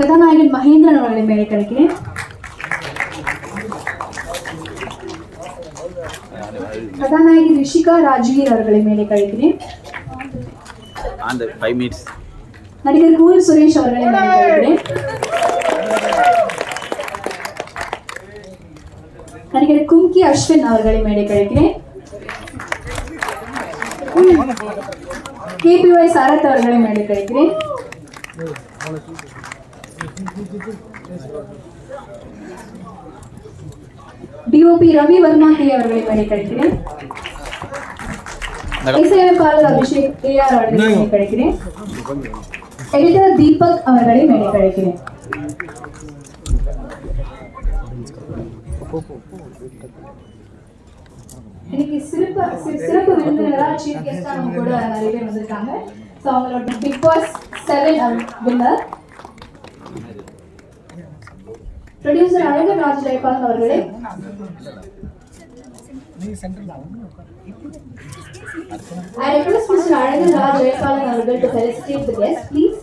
கதாநாயகன் மகேந்திரன் அவர்களை மேலே கழிக்கிறேன். கதாநாயகி ரிஷிகா ராஜ்வீர் அவர்களை மேலே கழிக்கிறேன். நடிகர் கூல் சுரேஷ் அவர்களை மேலே கழிக்கிறேன். நடிகர் கும்கி அஸ்வின் அவர்களை மேலே கழிக்கிறேன். KPY சரத் அவர்களை மேலே கழிக்கிறேன். DOP ரவி வர்மா கே அவர்களை மேலே கழிக்கிறேன். இசையமைப்பாளர் அபிஷேக் AR அவர்களை மேலே கழிக்கிறேன். எடிட்டர் தீபக் அவர்களை மேலே கழிக்கிறேன். இன்னைக்கு சிறப்பு விருந்தினரா சீஃப் கெஸ்டா நம்ம கூட நிறைய பேர் வந்திருக்காங்க. ஸோ அவங்களோட big boss 7 winner producer Alagar Raj Jayabalan அவர்களே, I request Mr. Alagar Raj Jayapalan avagal to felicitate the guests, please.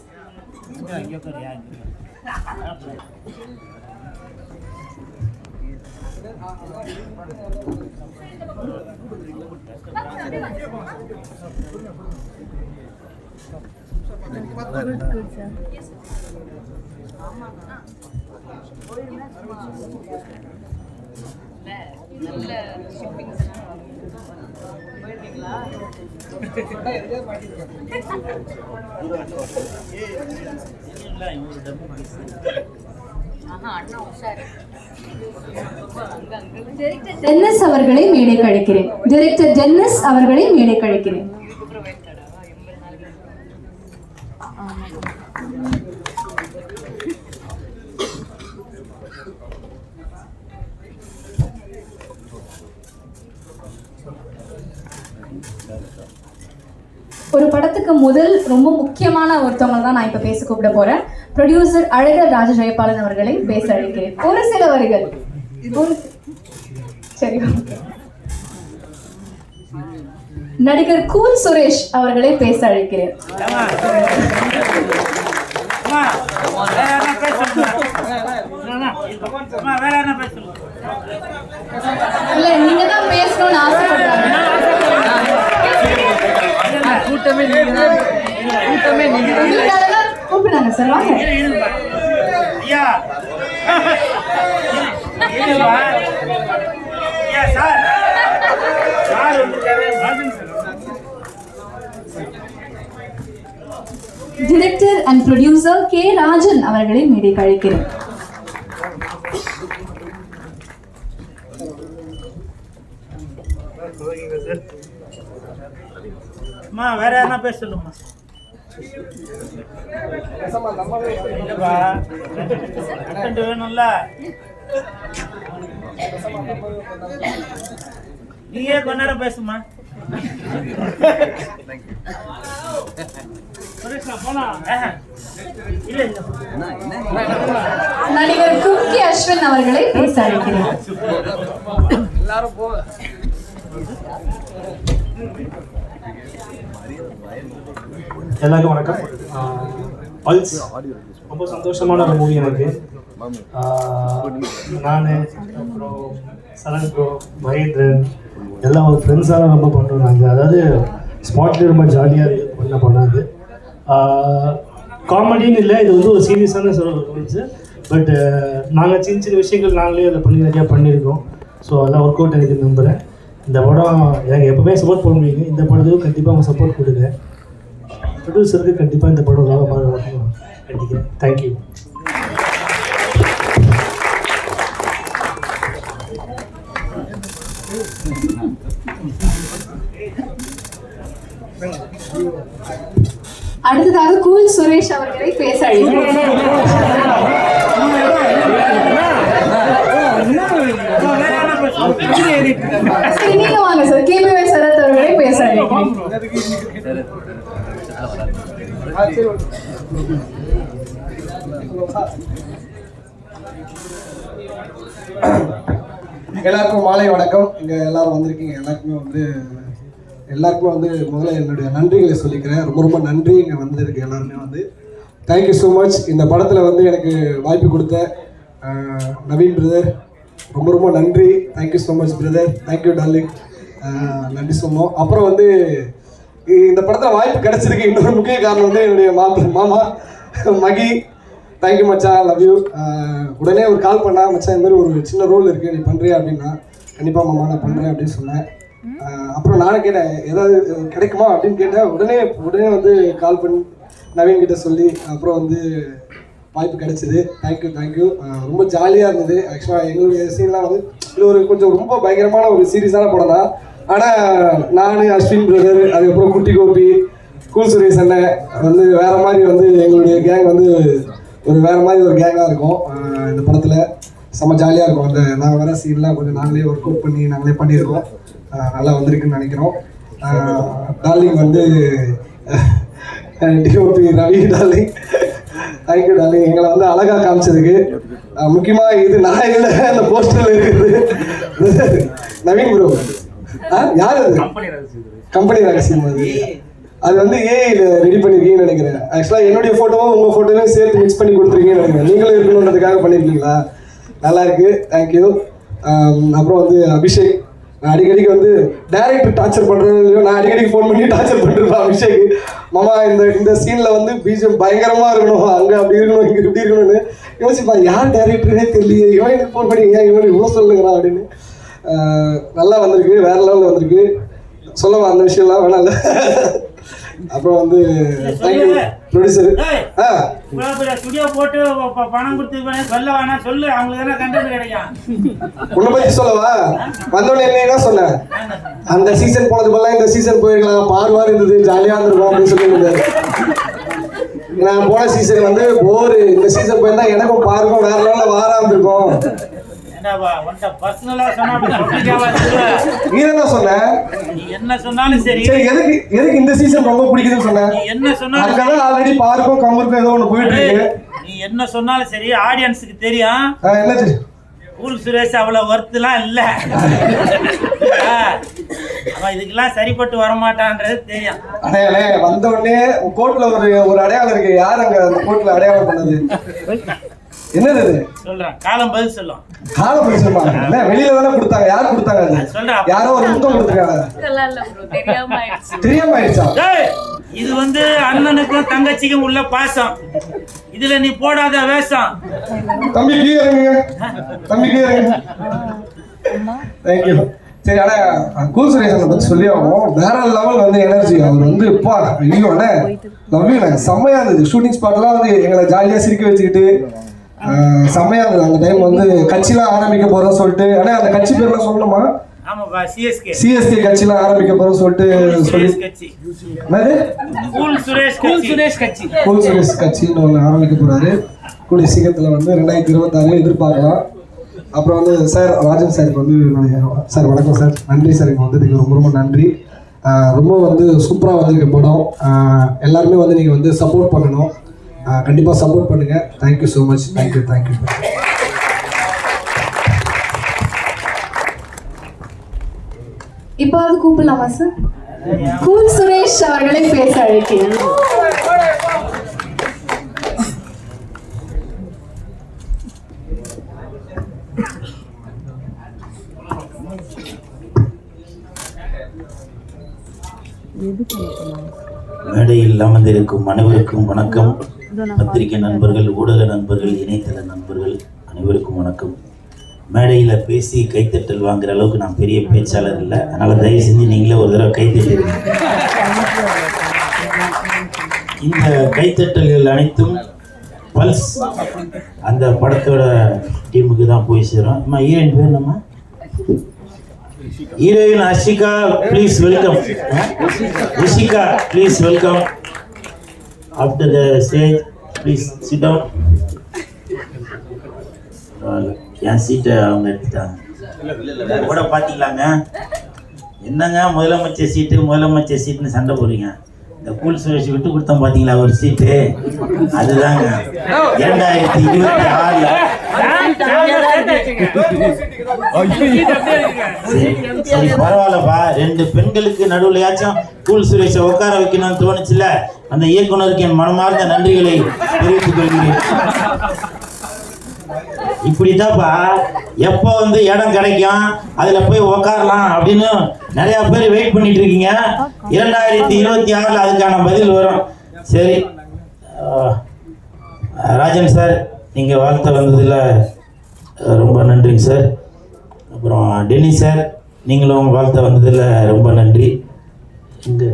Tennis அவர்களை மேடை கழிக்கிறேன். டைரக்டர் டென்னிஸ் அவர்களை மேடை கழிக்கிறேன். ஒரு படத்துக்கு முதல் ரொம்ப முக்கியமான ஒருத்தவங்க தான் நான் இப்ப பேச கூப்பிட போறேன். ப்ரொடியூசர் அழகர் ராஜ ஜெயபாலன் அவர்களை பேச அழைக்கிறேன். ஒரு சில வரிகள். சரி, நடிகர் கூல் சுரேஷ் அவர்களை பேச அழைக்கிறேன். இல்ல, நீங்க தான் பேசணும்னு ஆசைப்படுறாங்க. கூப்பிடுறாங்க சார், வாங்க. Director and producer K Rajan அவர்களை மேடை கழிக்கிறேன். வேற யாரா பேசணுமா? வேணும்ல, நீயே கொஞ்ச நேரம் பேசுமா. நடிகர் கும்கி அஸ்வின் அவர்களை பேச அழைக்கிறேன். எல்லாருக்கும் வணக்கம். பல்ஸ் ரொம்ப சந்தோஷமான ஒரு மூவி எனக்கு. நான் அப்புறம் சரண் ப்ரோ, மகேந்திரன் எல்லாம் ஒரு ஃப்ரெண்ட்ஸாக ரொம்ப பண்ணுறோம் நாங்கள். அதாவது ஸ்பாட்லேயே ரொம்ப ஜாலியாக பண்ணாது. காமெடின்னு இல்லை, இது வந்து ஒரு சீரியஸான சொல்லுச்சு. பட் நாங்கள் சின்ன சின்ன விஷயங்கள் நாங்களே அதை பண்ணி நிறையா பண்ணியிருக்கோம். ஸோ அதெல்லாம் ஒர்க் அவுட் எனக்கு நம்புகிறேன். இந்த படம் எனக்கு எப்போவுமே சப்போர்ட் பண்ணுவீங்க. இந்த படத்துக்கும் கண்டிப்பாக அவங்க சப்போர்ட் கொடுங்க. ப்ரொடியூசருக்கு கண்டிப்பாக இந்த படம் லாபமாக கண்டிக்கிறேன். தேங்க்யூ. அடுத்ததாக கூல் சுரேஷ் அவர்களை பேச அழைக்கிறேன். நீங்க வாங்க சார். KPY சரத் அவர்களை பேச அழைக்கிறேன். எல்லாருக்கும் மாலை வணக்கம். இங்கே எல்லாரும் வந்திருக்கீங்க. எல்லாருக்குமே வந்து முதல்ல என்னுடைய நன்றிகளை சொல்லிக்கிறேன். ரொம்ப ரொம்ப நன்றி. இங்கே வந்திருக்கு எல்லாருமே வந்து தேங்க்யூ ஸோ மச். இந்த படத்தில் வந்து எனக்கு வாய்ப்பு கொடுத்த நவீன் பிரதர் ரொம்ப ரொம்ப நன்றி. Thank you so much brother. Thank you darling. நன்றி சொன்னோம். அப்புறம் வந்து இந்த படத்தில் வாய்ப்பு கிடைச்சிருக்கு இன்னொரு முக்கிய காரணம் வந்து என்னுடைய மாமா மகி. தேங்க்யூ மச்சான், லவ் யூ. உடனே ஒரு கால் பண்ணா, மச்சான் இந்த மாதிரி ஒரு சின்ன ரோல் இருக்குது, நீ பண்ணுறியா அப்படின்னா, கண்டிப்பாக மாமா நான் பண்ணுறேன் அப்படின்னு சொன்னேன். அப்புறம் நானும் கேட்டேன் ஏதாவது கிடைக்குமா அப்படின்னு கேட்டேன். உடனே வந்து கால் பண்ணி நவீன் கிட்ட சொல்லி அப்புறம் வந்து வாய்ப்பு கிடைச்சிது. தேங்க்யூ. ரொம்ப ஜாலியாக இருந்தது. ஆக்சுவலாக எங்களுடைய சீன்லாம் வந்து இது ஒரு கொஞ்சம் ரொம்ப பயங்கரமான ஒரு சீரியஸான படம் தான். ஆனால் நான், அஸ்வின் பிரதர், அதுக்கப்புறம் குட்டி கோபி, கூல் சுரேஷ் அண்ணன் வந்து வேறு மாதிரி வந்து எங்களுடைய கேங் வந்து ஒரு வேறு மாதிரி ஒரு கேங்காக இருக்கும். இந்த படத்தில் செம்ம ஜாலியாக இருக்கும். அந்த நாங்கள் வர சீன்லாம் கொஞ்சம் நாங்களே ஒர்க் அவுட் பண்ணி நாங்களே பண்ணியிருக்கோம். நல்லா வந்திருக்குன்னு நினைக்கிறோம். டார்லிங் வந்து DOP Ravi darling, thank you darling. எங்களை வந்து அழகாக காமிச்சதுக்கு. முக்கியமாக இது நான் இல்லை, அந்த போஸ்டரில் இருக்குது நவீன் ப்ரோ. யார் அது? கம்பெனி ரகசியம். அது வந்து ஏஐல ரெடி பண்ணிருக்கீங்கன்னு நினைக்கிறேன். ஆக்சுவலாக என்னுடைய ஃபோட்டோவும் உங்கள் ஃபோட்டோவையும் சேர்த்து மிக்ஸ் பண்ணி கொடுத்துருக்கீங்கன்னு நினைக்கிறேன். நீங்களும் இருக்கணுன்றதுக்காக பண்ணியிருக்கீங்களா? நல்லா இருக்கு, தேங்க்யூ. அப்புறம் வந்து அபிஷேக், நான் அடிக்கடிக்கு வந்து டைரக்டர் டார்ச்சர் பண்ணுறது இல்லையோ, நான் அடிக்கடிக்கு ஃபோன் பண்ணி டார்ச்சர் பண்ணிருப்பேன் அபிஷேக். மாமா இந்த சீனில் வந்து பிஜிஎம் பயங்கரமாக இருக்கணும், அங்கே அப்படி இருக்கணும், இங்கே இப்படி இருக்கணும்னு யோசிப்பா. யார் டைரக்டரே தெரியல, இவன் எனக்கு ஃபோன் பண்ணி ஏன் இவன் இவ்வளோ சொல்லுங்கிறான் அப்படின்னு. நல்லா வந்திருக்கு, வேற லெவலில் வந்திருக்கு. சொல்லவா அந்த விஷயம்லாம் வேணாம் இல்லை. அப்புறம் வந்து தேங்க்யூ ப்ரொடியூசர். ஸ்டுடியோ போட்டு பணம் கொடுத்து சொல்ல வேணாம், சொல்லு, அவங்களுக்கு தானே கண்டென்ட் கிடைக்கும். உன்னை பற்றி சொல்லவா? வந்தோடனே என்ன சொன்னேன், அந்த சீசன் போனது போல இந்த சீசன் போயிருக்கலாம், பார்வார் இருந்தது, ஜாலியாக இருந்திருக்கும் அப்படின்னு சொல்லியிருந்தாரு. நான் போன சீசன் வந்து போரு, இந்த சீசன் போயிருந்தா எனக்கும் பாருக்கும் வேற லெவலில் வாரா இருந்திருக்கும். என்ன சொன்னாலும் சரி, எதுக்கு இந்த சீசன் ரொம்ப பிடிக்குதுன்னு சொன்னேன். என்ன சொன்னாலும் ஆல்ரெடி பார்க்கும் கம்பருக்கும் ஏதோ ஒன்று போயிட்டு இருக்கு. நீ என்ன சொன்னாலும் சரி, ஆடியன்ஸுக்கு தெரியும். என்ன கூல் சுரேஷ் அவ்வளவு ஒர்த்துலாம் இல்ல, அவன் இதுக்கெல்லாம் சரிப்பட்டு வரமாட்டான்றது தெரியும். அடையாளே வந்த உடனே கோர்ட்ல ஒரு அடையாளம் இருக்கு. யார் அங்க அந்த கோர்ட்ல அடையாளம் பண்ணது? என்னது சொல்றேன், காலம் பதில் சொல்லும். காலம் பதில் சொல்லுவாங்க. வெளியில தானே கொடுத்தாங்க. யார் கொடுத்தாங்க? சொல்றேன், யாரோ ஒரு முத்தம் கொடுத்துருக்காங்க. தெரியாம ஆயிடுச்சா? இது வந்து அண்ணனுக்கும் தங்கச்சிக்கும் உள்ள பாசம். இதுல நீ போடாத வேஷம். தம்பி கீழே தேங்க்யூ. சரி, ஆனா கூல் சுரேஷனை பத்தி சொல்லி ஆகும். வேற லெவல் வந்து எனர்ஜி. அவர் வந்து இப்போ ஐயோ லவ்யூண்ணே செம்மையா இருந்தது. ஷூட்டிங் ஸ்பாட்லாம் வந்து எங்களை ஜாலியா சிரிக்க வச்சுக்கிட்டு செம்மையா இருந்தது. அந்த டைம் வந்து கட்சிலாம் ஆரம்பிக்க போறோம்னு சொல்லிட்டு, ஆனா அந்த கட்சி பேர்லாம் சொல்லணுமா? சிஎஸ்கே கட்சிலாம் ஆரம்பிக்க போறோம்னு சொல்லிட்டு சொல்லி என்னது கூல் சுரேஷ் கட்சின்னு ஒன்று ஆரம்பிக்க போறாரு. கூடிய சீக்கிரத்தில் வந்து 2026 எதிர்பார்க்கலாம். அப்புறம் வந்து சார் ராஜன் சாருக்கு வந்து சார் வணக்கம் சார், நன்றி சார், இங்கே வந்ததுக்கு ரொம்ப ரொம்ப நன்றி. ரொம்ப வந்து சூப்பராக வந்திருக்க படம். எல்லாருமே வந்து நீங்கள் வந்து சப்போர்ட் பண்ணணும், கண்டிப்பாக சப்போர்ட் பண்ணுங்கள். Thank you so much. தேங்க்யூ. இப்போ அது கூப்பிடலாமா சார்? கூல் சுரேஷ் அவர்களை பேச அழைக்கிறேன். மேடையில் அமர்ந்திருக்கும் அனைவருக்கும் வணக்கம். பத்திரிகை நண்பர்கள், ஊடக நண்பர்கள், இணையதள நண்பர்கள் அனைவருக்கும் வணக்கம். மேடையில் பேசி கைத்தட்டல் வாங்குற அளவுக்கு நான் பெரிய பேச்சாளர் இல்லை, அதனால் தயவு செஞ்சு நீங்களே ஒரு தடவை கைத்தட்டிருங்க. இந்த கைத்தட்டல்கள் அனைத்தும் பல்ஸ் அந்த படத்தோட டீமுக்கு தான் போய் சேரும். அம்மா ஹீரோயின் பேர் நம்ம heroine Ashika, please welcome. Rishika, please welcome. After the stage please sit down. என் சீட்டை அவங்க எடுத்துட்டாங்க கூட பார்த்தீங்களாங்க. என்னங்க முதலமைச்சர் சீட்டுன்னு சண்டை போடுறீங்க? இந்த கூல் சுரேஷ் விட்டு கொடுத்தோம் பார்த்தீங்களா ஒரு சீட்டு, அதுதாங்க 2026. சரி பரவாயில்லப்பா, 2 பெண்களுக்கு நடுவுலையாச்சும் கூல் சுரேஷை உட்கார வைக்கணும்னு தோணுச்சுல, அந்த இயக்குனருக்கு என் மனமார்ந்த நன்றிகளை தெரிவித்துக் கொள்கிறேன். இப்படித்தான்ப்பா எப்போ வந்து இடம் கிடைக்கும் அதுல போய் உக்காரலாம் அப்படின்னு நிறைய பேர் வெயிட் பண்ணிட்டு இருக்கீங்க. 2026 அதுக்கான பதில் வரும். சரி ராஜன் சார், நீங்க வாழ்த்த வந்ததுல ரொம்ப நன்றிங்க சார். அப்புறம் டென்னி சார், நீங்களும் வாழ்த்த வந்ததில் ரொம்ப நன்றி. இங்கே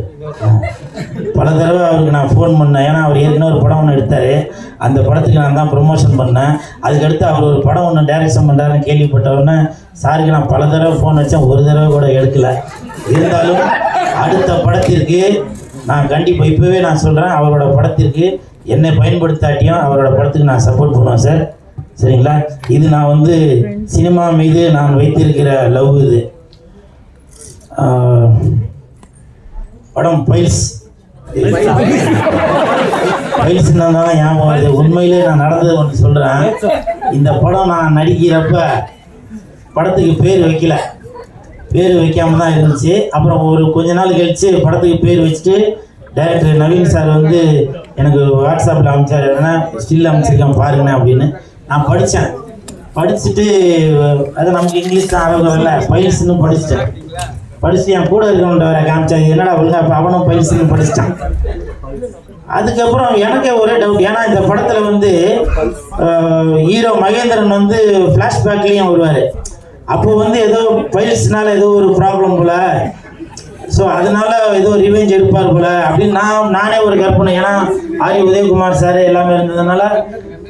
பல தடவை அவருக்கு நான் ஃபோன் பண்ணேன், ஏன்னா அவர் ஏற்கனவே ஒரு படம் ஒன்று எடுத்தார், அந்த படத்துக்கு நான் தான் ப்ரொமோஷன் பண்ணேன். அதுக்கடுத்து அவர் ஒரு படம் ஒன்று டைரக்ஷன் பண்ணுறாருன்னு கேள்விப்பட்டவுடனே சாருக்கு நான் பல தடவை ஃபோன் வச்சேன், ஒரு தடவை கூட எடுக்கலை. இருந்தாலும் அடுத்த படத்திற்கு நான் கண்டிப்பாக இப்போவே நான் சொல்கிறேன், அவரோட படத்திற்கு என்னை பயன்படுத்தாட்டியும் அவரோட படத்துக்கு நான் சப்போர்ட் பண்ணுவேன் சார். சரிங்களா? இது நான் வந்து சினிமா மீது நான் வைத்திருக்கிற லவ். இது படம் பைல்ஸ் பைல்ஸ்னா தான் ஞாபகம் வருது. உண்மையிலே நான் நடந்தது ஒன்று சொல்கிறேன். இந்த படம் நான் நடிக்கிறப்ப படத்துக்கு பேர் வைக்கல, பேர் வைக்காம தான் இருந்துச்சு. அப்புறம் ஒரு கொஞ்ச நாள் கழித்து படத்துக்கு பேர் வச்சுட்டு டைரக்டர் நவீன் சார் வந்து எனக்கு வாட்ஸ்அப்பில் அனுப்பிச்சார், என்னன்னா ஸ்டில் அனுப்பிச்சிருக்கேன் பாருங்கண்ணே அப்படின்னு. நான் படித்தேன், படிச்சுட்டு அது நமக்கு இங்கிலீஷ் தான் ஆரோக்கியம் இல்லை, பைல்ஸ்ன்னு படிச்சுட்டேன். படிச்சுட்டு என் கூட இருக்கவன்ட்ட காமிச்சாது, என்னடா ஒழுங்கா இப்போ அவனும் பைல்ஸ்ன்னு படிச்சிட்டான். அதுக்கப்புறம் எனக்கே ஒரே டவுட், ஏன்னா இந்த படத்தில் வந்து ஹீரோ மகேந்திரன் வந்து ஃப்ளாஷ்பேக்லேயும் வருவார். அப்போ வந்து ஏதோ பைல்ஸ்னால ஏதோ ஒரு ப்ராப்ளம் போல, ஸோ அதனால ஏதோ ரிவெஞ்ச் எடுப்பார் போல அப்படின்னு நானே ஒரு கற்பனை. ஏன்னா ஆரி உதயகுமார் சார் எல்லாமே இருந்ததுனால,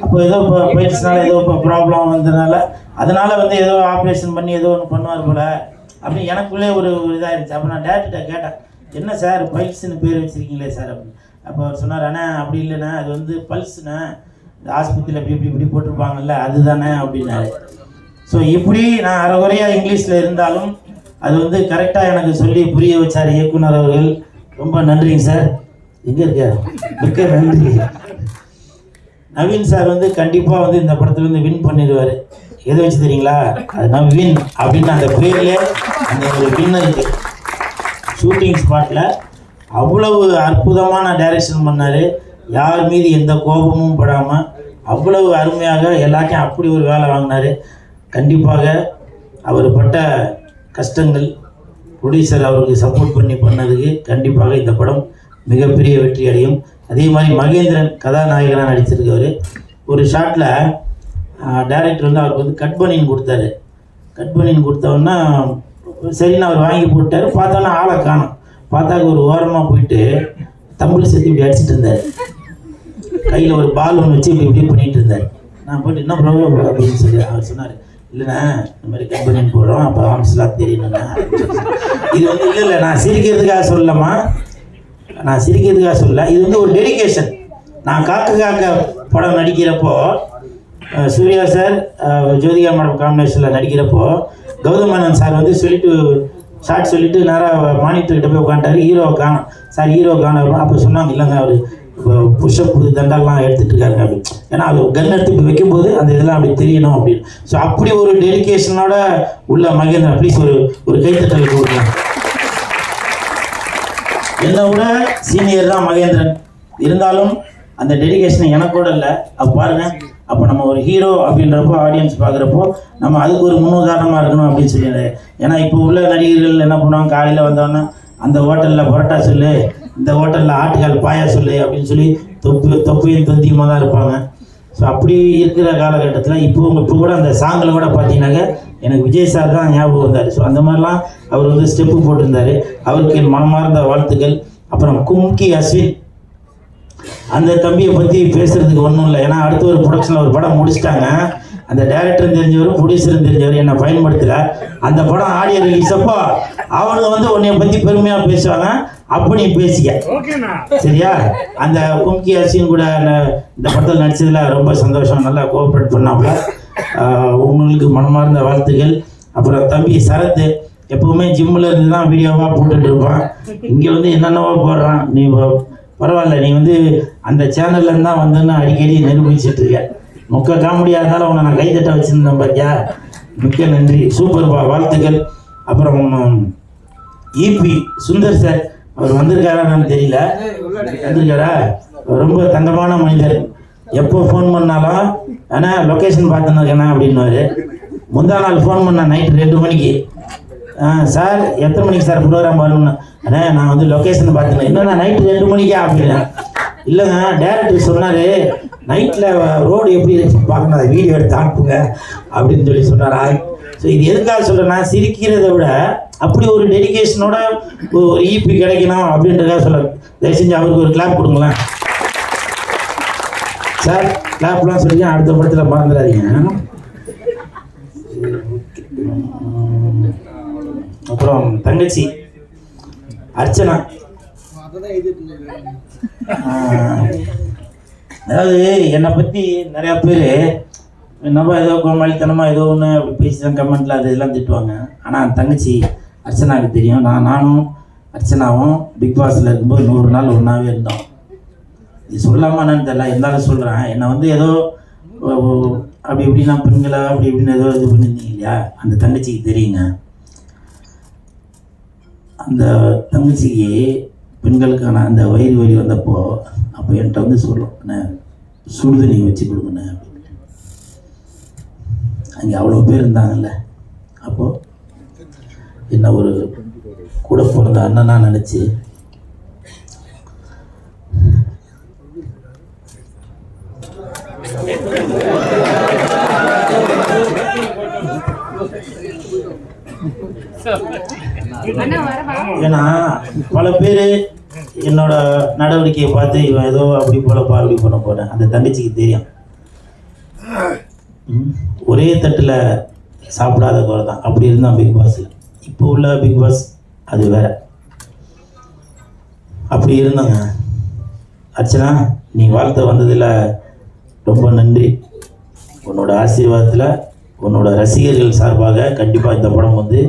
அப்போ ஏதோ இப்போ பைல்ஸ்னால ஏதோ இப்போ ப்ராப்ளம் வந்ததுனால அதனால வந்து ஏதோ ஆப்ரேஷன் பண்ணி ஏதோ ஒன்று பண்ணுவார் போல அப்படின்னு எனக்குள்ளே ஒரு இதாகிடுச்சு. அப்போ நான் டேரக்டர்கிட்ட கேட்டேன், என்ன சார் பைல்ஸ்ன்னு பேர் வச்சுருக்கீங்களே சார் அப்படின்னு. அப்போ அவர் சொன்னார், அண்ணா அப்படி இல்லைண்ணா, அது வந்து பல்ஸ்ண்ணே, இந்த ஆஸ்பத்திரியில் இப்படி போட்டிருப்பாங்கல்ல அதுதானே அப்படின்னாரு. ஸோ இப்படி நான் அரைகுறையாக இங்கிலீஷில் இருந்தாலும் அது வந்து கரெக்டாக எனக்கு சொல்லி புரிய வச்சார் இயக்குனர் அவர்கள். ரொம்ப நன்றிங்க சார். எங்கே இருக்க மிக்க நன்றி. நவீன் சார் வந்து கண்டிப்பாக வந்து இந்த படத்துல வந்து வின் பண்ணிடுவார். எதை வச்சு தெரியுங்களா? அது நவீன் அப்படின்னு அந்த பேர்லேயே அந்த ஒரு வின் இருக்குது. ஷூட்டிங் ஸ்பாட்டில் அவ்வளவு அற்புதமான டைரக்ஷன் பண்ணார், யார் மீது எந்த கோபமும் படாமல் அவ்வளவு அருமையாக எல்லாத்தையும் அப்படி ஒரு வேலை வாங்கினார். கண்டிப்பாக அவர் பட்ட கஷ்டங்கள் ப்ரொடியூசர் அவருக்கு சப்போர்ட் பண்ணதுக்கு கண்டிப்பாக இந்த படம் மிகப்பெரிய வெற்றி அடையும். அதே மாதிரி மகேந்திரன் கதாநாயகனாக நடிச்சிருக்காரு. ஒரு ஷாட்டில் டைரக்டர் வந்து அவருக்கு வந்து கட் பனின்னு கொடுத்தாரு. கட் பனின்னு கொடுத்தோன்னா சரின்னு அவர் வாங்கி போட்டார். பார்த்தோன்னா ஆளை காணும். பார்த்தாக்க ஒரு ஓரமாக போயிட்டு தம்பிள் சேர்த்து இப்படி அடிச்சுட்டு இருந்தார். கையில் ஒரு பால் ஒன்று வச்சு இப்படி பண்ணிகிட்டு இருந்தார். நான் போய்ட்டு என்ன ப்ராப்ளம் அப்படின்னு சொல்லி அவர் சொன்னார், இல்லைண்ணா இந்த மாதிரி கட் பனின்னு போடுறோம், அப்போ ஆம்ஸ்லாம் தெரியணுண்ணா. இது வந்து இல்லை நான் சிரிக்கிறதுக்காக சொல்லலாமா, நான் சிரிக்கிறதுக்காக சொல்ல, இது வந்து ஒரு டெடிகேஷன். நான் காக்க படம் நடிக்கிறப்போ சூர்யா சார் ஜோதிகா மேடம் காம்பினேஷனில் நடிக்கிறப்போ கௌதம் மேனன் சார் வந்து சொல்லிட்டு ஷார்ட் சொல்லிட்டு நேராக மானிட்டர்கிட்ட போய் உட்காந்துட்டாரு. ஹீரோவை காணும் சார், ஹீரோ காணும். அப்போ சொன்னாங்க, இல்லைங்க அவர் புஷ்அப் தண்டாலாம் எடுத்துகிட்டு இருக்காருங்க அப்படின்னு. ஏன்னா அது கன் எடுத்து இப்படி வைக்கும்போது அந்த இதெல்லாம் அப்படி தெரியணும் அப்படின்னு. ஸோ அப்படி ஒரு டெடிகேஷனோட உள்ள மகேந்திரன், ப்ளீஸ் ஒரு கைத்தட்டல் கொடுங்க. என்னை விட சீனியர் தான் மகேந்திரன், இருந்தாலும் அந்த டெடிகேஷன் எனக்கூட இல்லை. அப்போ பாருங்கள், அப்போ நம்ம ஒரு ஹீரோ அப்படின்றப்போ ஆடியன்ஸ் பார்க்குறப்போ நம்ம அதுக்கு ஒரு முன்னுதாரணமாக இருக்கணும் அப்படின்னு சொல்லிடுறேன். ஏன்னா இப்போ உள்ள நடிகர்கள் என்ன பண்ணுவாங்க, காலையில் வந்தோன்னா அந்த ஹோட்டலில் பரோட்டா சொல்லு, இந்த ஹோட்டலில் ஆட்டுக்கால் பாயா சொல்லு அப்படின்னு சொல்லி தொப்பையும் தொந்தியுமாக தான் இருப்பாங்க. ஸோ அப்படி இருக்கிற காலகட்டத்தில் இப்போ கூட அந்த சாங்கில் கூட பார்த்தீங்கன்னாக்க எனக்கு விஜய் சார் தான் ஞாபகம் வந்தார். ஸோ அந்த மாதிரிலாம் அவர் வந்து ஸ்டெப்பு போட்டிருந்தார். அவருக்கு என் மனமார்ந்த வாழ்த்துக்கள். அப்புறம் கும்கி அஸ்வின், அந்த தம்பியை பற்றி பேசுகிறதுக்கு ஒன்றும் இல்லை. ஏன்னா அடுத்த ஒரு ப்ரொடக்ஷனில் ஒரு படம் முடிச்சிட்டாங்க. அந்த டைரக்டரும் தெரிஞ்சவர் ப்ரொடியூசரும் தெரிஞ்சவர் என்னை பயன்படுத்தலை. அந்த படம் ஆடியோ ரிலீஸ் அப்போ அவனுங்க வந்து உன்னைய பற்றி பெருமையாக பேசுவாங்க, அப்போ நீ பேசிக்க சரியா. அந்த கும்கி அஸ்வின் கூட இந்த படத்தில் நடித்ததில் ரொம்ப சந்தோஷம், நல்லா கோஆப்ரேட் பண்ணாப்புல. உங்களுக்கு மனமார்ந்த வாழ்த்துக்கள். அப்புறம் தம்பி சரத்து எப்போவுமே ஜிம்மில் இருந்து தான் வீடியோவாக போட்டுட்டு இருப்பான். இங்கே வந்து என்னென்னவோ போடுறான். நீ பரவாயில்ல, நீ வந்து அந்த சேனல்ல இருந்தா வந்துன்னு அடிக்கடி நிரூபிச்சுட்டு இருக்க. மொக்க காமெடியாக இருந்தாலும் உன்னை நான் கைத்தட்ட வச்சுருந்தேன் பார்த்தியா. மிக்க நன்றி, சூப்பர்ப்பா, வாழ்த்துக்கள். அப்புறம் இபி சுந்தர் சார், அவர் வந்திருக்காரான்னு தெரியல. வந்திருக்காரா? ரொம்ப தங்கமான மனிதர். எப்போ ஃபோன் பண்ணாலும் ஆனால் லொக்கேஷன் பார்த்துன்னு இருக்கேண்ணா அப்படின்னுவாரு. முந்தா நாள் ஃபோன் பண்ணேன் நைட்டு 2 மணிக்கு. சார் எத்தனை மணிக்கு சார் ப்ரோக்ராம் வரணும்னா, அண்ணா நான் வந்து லொக்கேஷன் பார்த்துனேன். என்னண்ணா நைட்டு 2 மணிக்கா அப்படின்னா, இல்லைங்க டேரக்டர் சொன்னார் நைட்டில் ரோடு எப்படி இருந்துச்சு பார்க்கணும், அதை வீடியோ எடுத்து அனுப்புங்க அப்படின்னு சொல்லி சொன்னாரா. ஸோ இது எதுக்காக சொல்கிறேன்னா, சிரிக்கிறத விட அப்படி ஒரு டெடிகேஷனோட ஒரு ஈபி கிடைக்கணும் அப்படின்றதுக்காக சொல்கிறேன். தயவு செஞ்சு அவருக்கு ஒரு கிளாப் கொடுங்களேன் சார். கிளாப்லாம் சொல்லி அடுத்த படத்தில் மறந்துடாதீங்க. அப்புறம் தங்கச்சி அர்ச்சனா, அதாவது என்னை பற்றி நிறையா பேர் நம்ம ஏதோ கோமாளித்தனமாக ஏதோ ஒன்று அப்படி பேசி தான் கமெண்ட்டில் அது இதெல்லாம் திட்டுவாங்க. ஆனால் தங்கச்சி அர்ச்சனாவுக்கு தெரியும். நானும் அர்ச்சனாவும் பிக் பாஸில் இருக்கும்போது 100 நாள் ஒன்றாவே இருந்தோம். இது சொல்லாமல் என்னன்னு தெரியல, இருந்தாலும் சொல்கிறேன். என்னை வந்து ஏதோ அப்படி இப்படின்னா பெண்களை அப்படி இப்படின்னு ஏதோ இது பண்ணியிருந்தீங்க இல்லையா, அந்த தங்கச்சிக்கு தெரியுங்க. அந்த தங்கச்சிக்கு பெண்களுக்கான அந்த வயிறு வலி வந்தப்போ அப்போ என்கிட்ட வந்து சொல்லும், அண்ணே சுடுதண்ணி வச்சு கொடுங்கண்ணே அப்படின்னு. அங்கே அவ்வளோ பேர் இருந்தாங்கல்ல, அப்போது என்ன ஒரு கூட பிறந்த அண்ணனா நினச்சி ஏன்னா பல பேர் என்னோட நடவடிக்கையை பார்த்து இவன் ஏதோ அப்படி போலப்பா அப்படி பண்ண போனேன். அந்த தங்கச்சிக்கு தெரியும். ஒரே தட்டில் சாப்பிடாத குறை தான். அப்படி இருந்தான் பிக் பாஸில். இப்போ உள்ள பிக் பாஸ் அது வேற. அப்படி இருந்தாங்க. அர்ச்சனா, நீ வாழ்த்த வந்ததில் ரொம்ப நன்றி. உன்னோட ஆசீர்வாதத்தில் உன்னோட ரசிகர்கள் சார்பாக கண்டிப்பாக இந்த படம் வந்து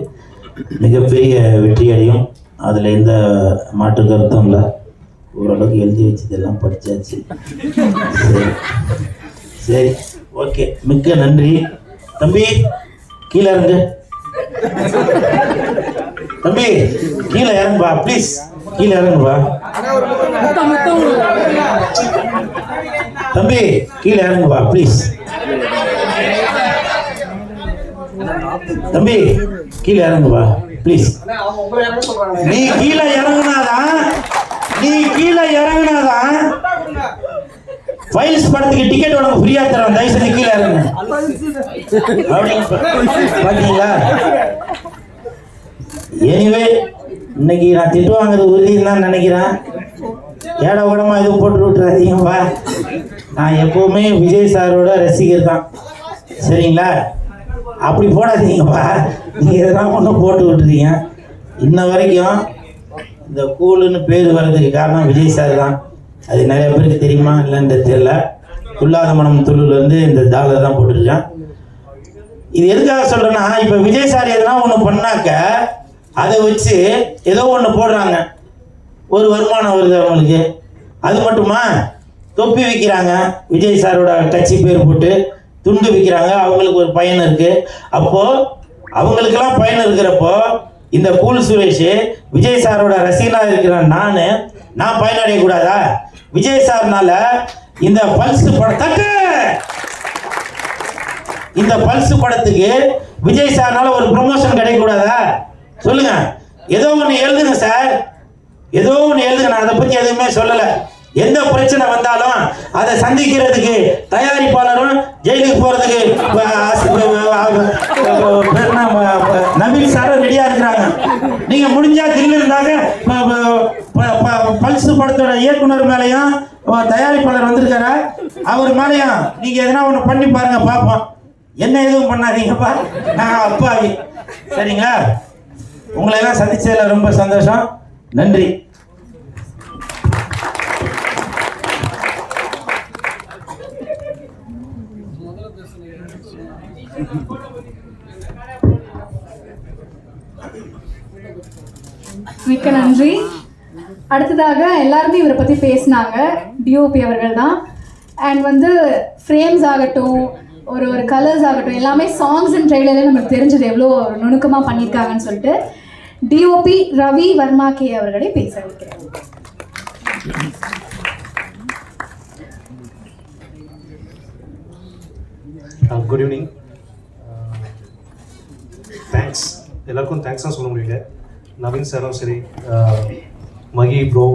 மிகப்பெரிய வெற்றி அடையும். அதில் எந்த மாற்று கருத்தும் இல்லை. ஓரளவுக்கு எழுதி வச்சதெல்லாம் படித்தாச்சு. சரி சரி, ஓகே, மிக்க நன்றி. தம்பி கீழே இறங்கு. தம்பி கீழே இறங்குப்பா ப்ளீஸ், கீழே இறங்குப்பா. தம்பி கீழே இறங்குப்பா ப்ளீஸ். தம்பி கீழே இறங்குப்பா ப்ளீஸ். நீ கீழே இறங்குனாதான் ஃபைல்ஸ் படத்துக்கு டிக்கெட் உனக்கு ஃப்ரீயா தரோம். தயவு செஞ்சு கீழே இறங்க. பாத்தீங்களா? எனிவே இன்னைக்கு நான் திட்டு வாங்குறது உறுதின்னு தான் நினைக்கிறேன். ஏட உடமா இது போட்டு விட்டுறாதீங்கப்பா. நான் எப்பவுமே விஜய் சாரோட ரசிகர் தான், சரிங்களா? அப்படி போடாதீங்கப்பா. நீங்கள் இதெல்லாம் ஒன்றும் போட்டு விட்டுறீங்க. இன்ன வரைக்கும் இந்த கூலுன்னு பேர் வர்றதுக்கு காரணம் விஜய் சார் தான். அது நிறைய பேருக்கு தெரியுமா இல்லைன்னு தெரியல. துல்லாத மனம் துள்ளுலேருந்து இந்த டாலர் தான் போட்டுருக்கேன். இது எதுக்காக சொல்கிறேன்னா, இப்போ விஜய் சார் எதனா ஒன்று பண்ணாக்க அதை வச்சு ஏதோ ஒன்று போடுறாங்க, ஒரு வருமானம் வருது அவங்களுக்கு. அது மட்டுமா, தொப்பி விற்கிறாங்க, விஜய் சாரோட கட்சி பேர் போட்டு துண்டு விற்கிறாங்க, அவங்களுக்கு ஒரு பயன் இருக்கு. அப்போ அவங்களுக்கெல்லாம் பயன் இருக்கிறப்போ இந்த கூல் சுரேஷ் விஜய் சாரோட ரசிகனாக இருக்கிற நான் பயனடைய கூடாதா? விஜய் சார்னால இந்த பல்ஸ் படத்துக்கு விஜய் சார்னால ஒரு ப்ரொமோஷன் கிடைக்க கூடாதா? சொல்லுங்க. ஏதோ ஒன்று எழுதுங்க சார், ஏதோ ஒன்று எழுதுங்க. நான் அதை பற்றி எதுவுமே சொல்லலை. எந்த பிரச்சனை வந்தாலும் அதை சந்திக்கிறதுக்கு தயாரிப்பாளரும் ஜெயிலுக்கு போறதுக்கு நவீன் சாரும் ரெடியா இருக்கிறாங்க. நீங்க முடிஞ்சா தில்லு இருந்தாங்க பல்ஸ் படத்தோட இயக்குனர் மேலையும் தயாரிப்பாளர் வந்திருக்காரு, அவர் மேலையும் நீங்க எதனா ஒன்று பண்ணி பாருங்க, பார்ப்போம். என்ன எதுவும் பண்ணாதீங்கப்பா, நான் அப்பாவி. சரிங்களா? உங்களை எல்லாம் சந்திச்சதுல ரொம்ப சந்தோஷம். நன்றி. மிக்க நன்றி. அடுத்ததாக எல்லாருமே இவரை பற்றி பேசினாங்க, டிஓபி அவர்கள் தான். அண்ட் வந்து ஃப்ரேம்ஸ் ஆகட்டும், ஒரு கலர்ஸ் ஆகட்டும், எல்லாமே சாங்ஸ் அண்ட் ட்ரெய்லரில் நமக்கு தெரிஞ்சது எவ்வளோ நுணுக்கமாக பண்ணியிருக்காங்கன்னு சொல்லிட்டு டிஓபி ரவி வர்மா கே அவர்களை பேச வைக்கிறேன். Good evening. தேங்க்ஸ் எல்லாருக்கும் தேங்க்ஸ் தான் சொல்ல முடியல. நவீன் சாரும் சரி, மகி ப்ரோ,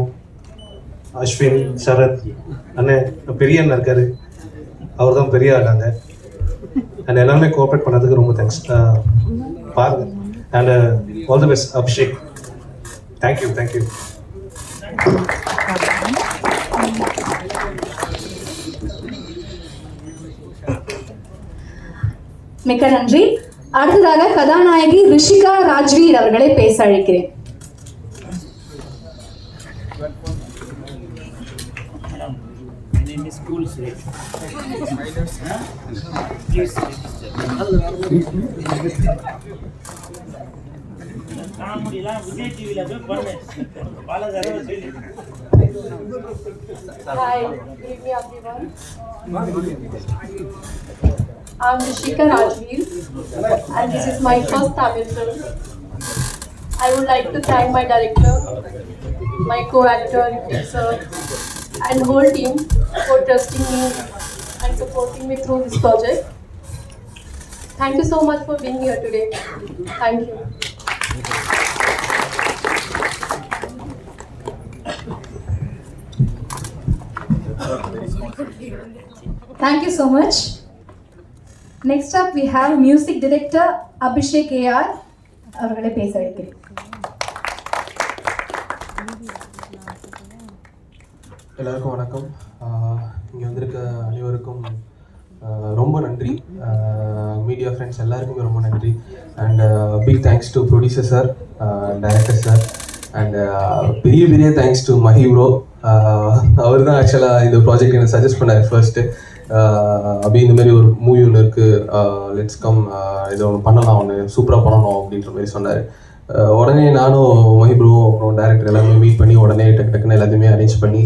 அஸ்வின், சரத் அண்ணன், பெரிய அண்ணன் இருக்காரு, அவர் தான் பெரிய ஆளாங்க. அண்ட் எல்லாருமே கோஆப்ரேட் பண்ணதுக்கு ரொம்ப தேங்க்ஸ். பாருங்க. And all the best Abhishek. Thank you. மிக்க நன்றி. அடுத்ததாக கதாநாயகி ரிஷிகா ராஜ்வீர் அவர்களை பேச அழைக்கிறேன். விஜய் டிவில போய் பல தடவை சொல்லி. Hi, good evening everyone. I'm Rishika Rajveer and this is my first Tamil film. I would like to thank my director, my co-actor, sir, and whole team for trusting me and supporting me through this project. Thank you so much for being here today. Thank you. Thank you so much. Next up we have music director Abhishek AR அவர்களை பேச வைக்கிறேன். எல்லாருக்கும் வணக்கம். இங்கே வந்திருக்க அனைவருக்கும் ரொம்ப நன்றி. மீடியா ஃப்ரெண்ட்ஸ் எல்லாருக்குமே ரொம்ப நன்றி. And big thanks to producer sir, director sir, and பெரிய தேங்க்ஸ் டு மஹி ப்ரோ. அவர் தான் ஆக்சுவலாக இந்த ப்ராஜெக்ட் எனக்கு சஜஸ்ட் பண்ணார் ஃபர்ஸ்ட்டு. அப்படி இந்த மாதிரி ஒரு மூவி ஒன்று இருக்குது, லெட்ஸ் கம், இதை ஒன்று பண்ணலாம், ஒன்று சூப்பராக பண்ணணும் அப்படின்ற மாதிரி சொன்னார். உடனே நானும் மஹி ப்ரோ அப்புறம் டேரக்டர் எல்லாமே மீட் பண்ணி உடனே டக்குன்னு எல்லாத்தையுமே அரேஞ்ச் பண்ணி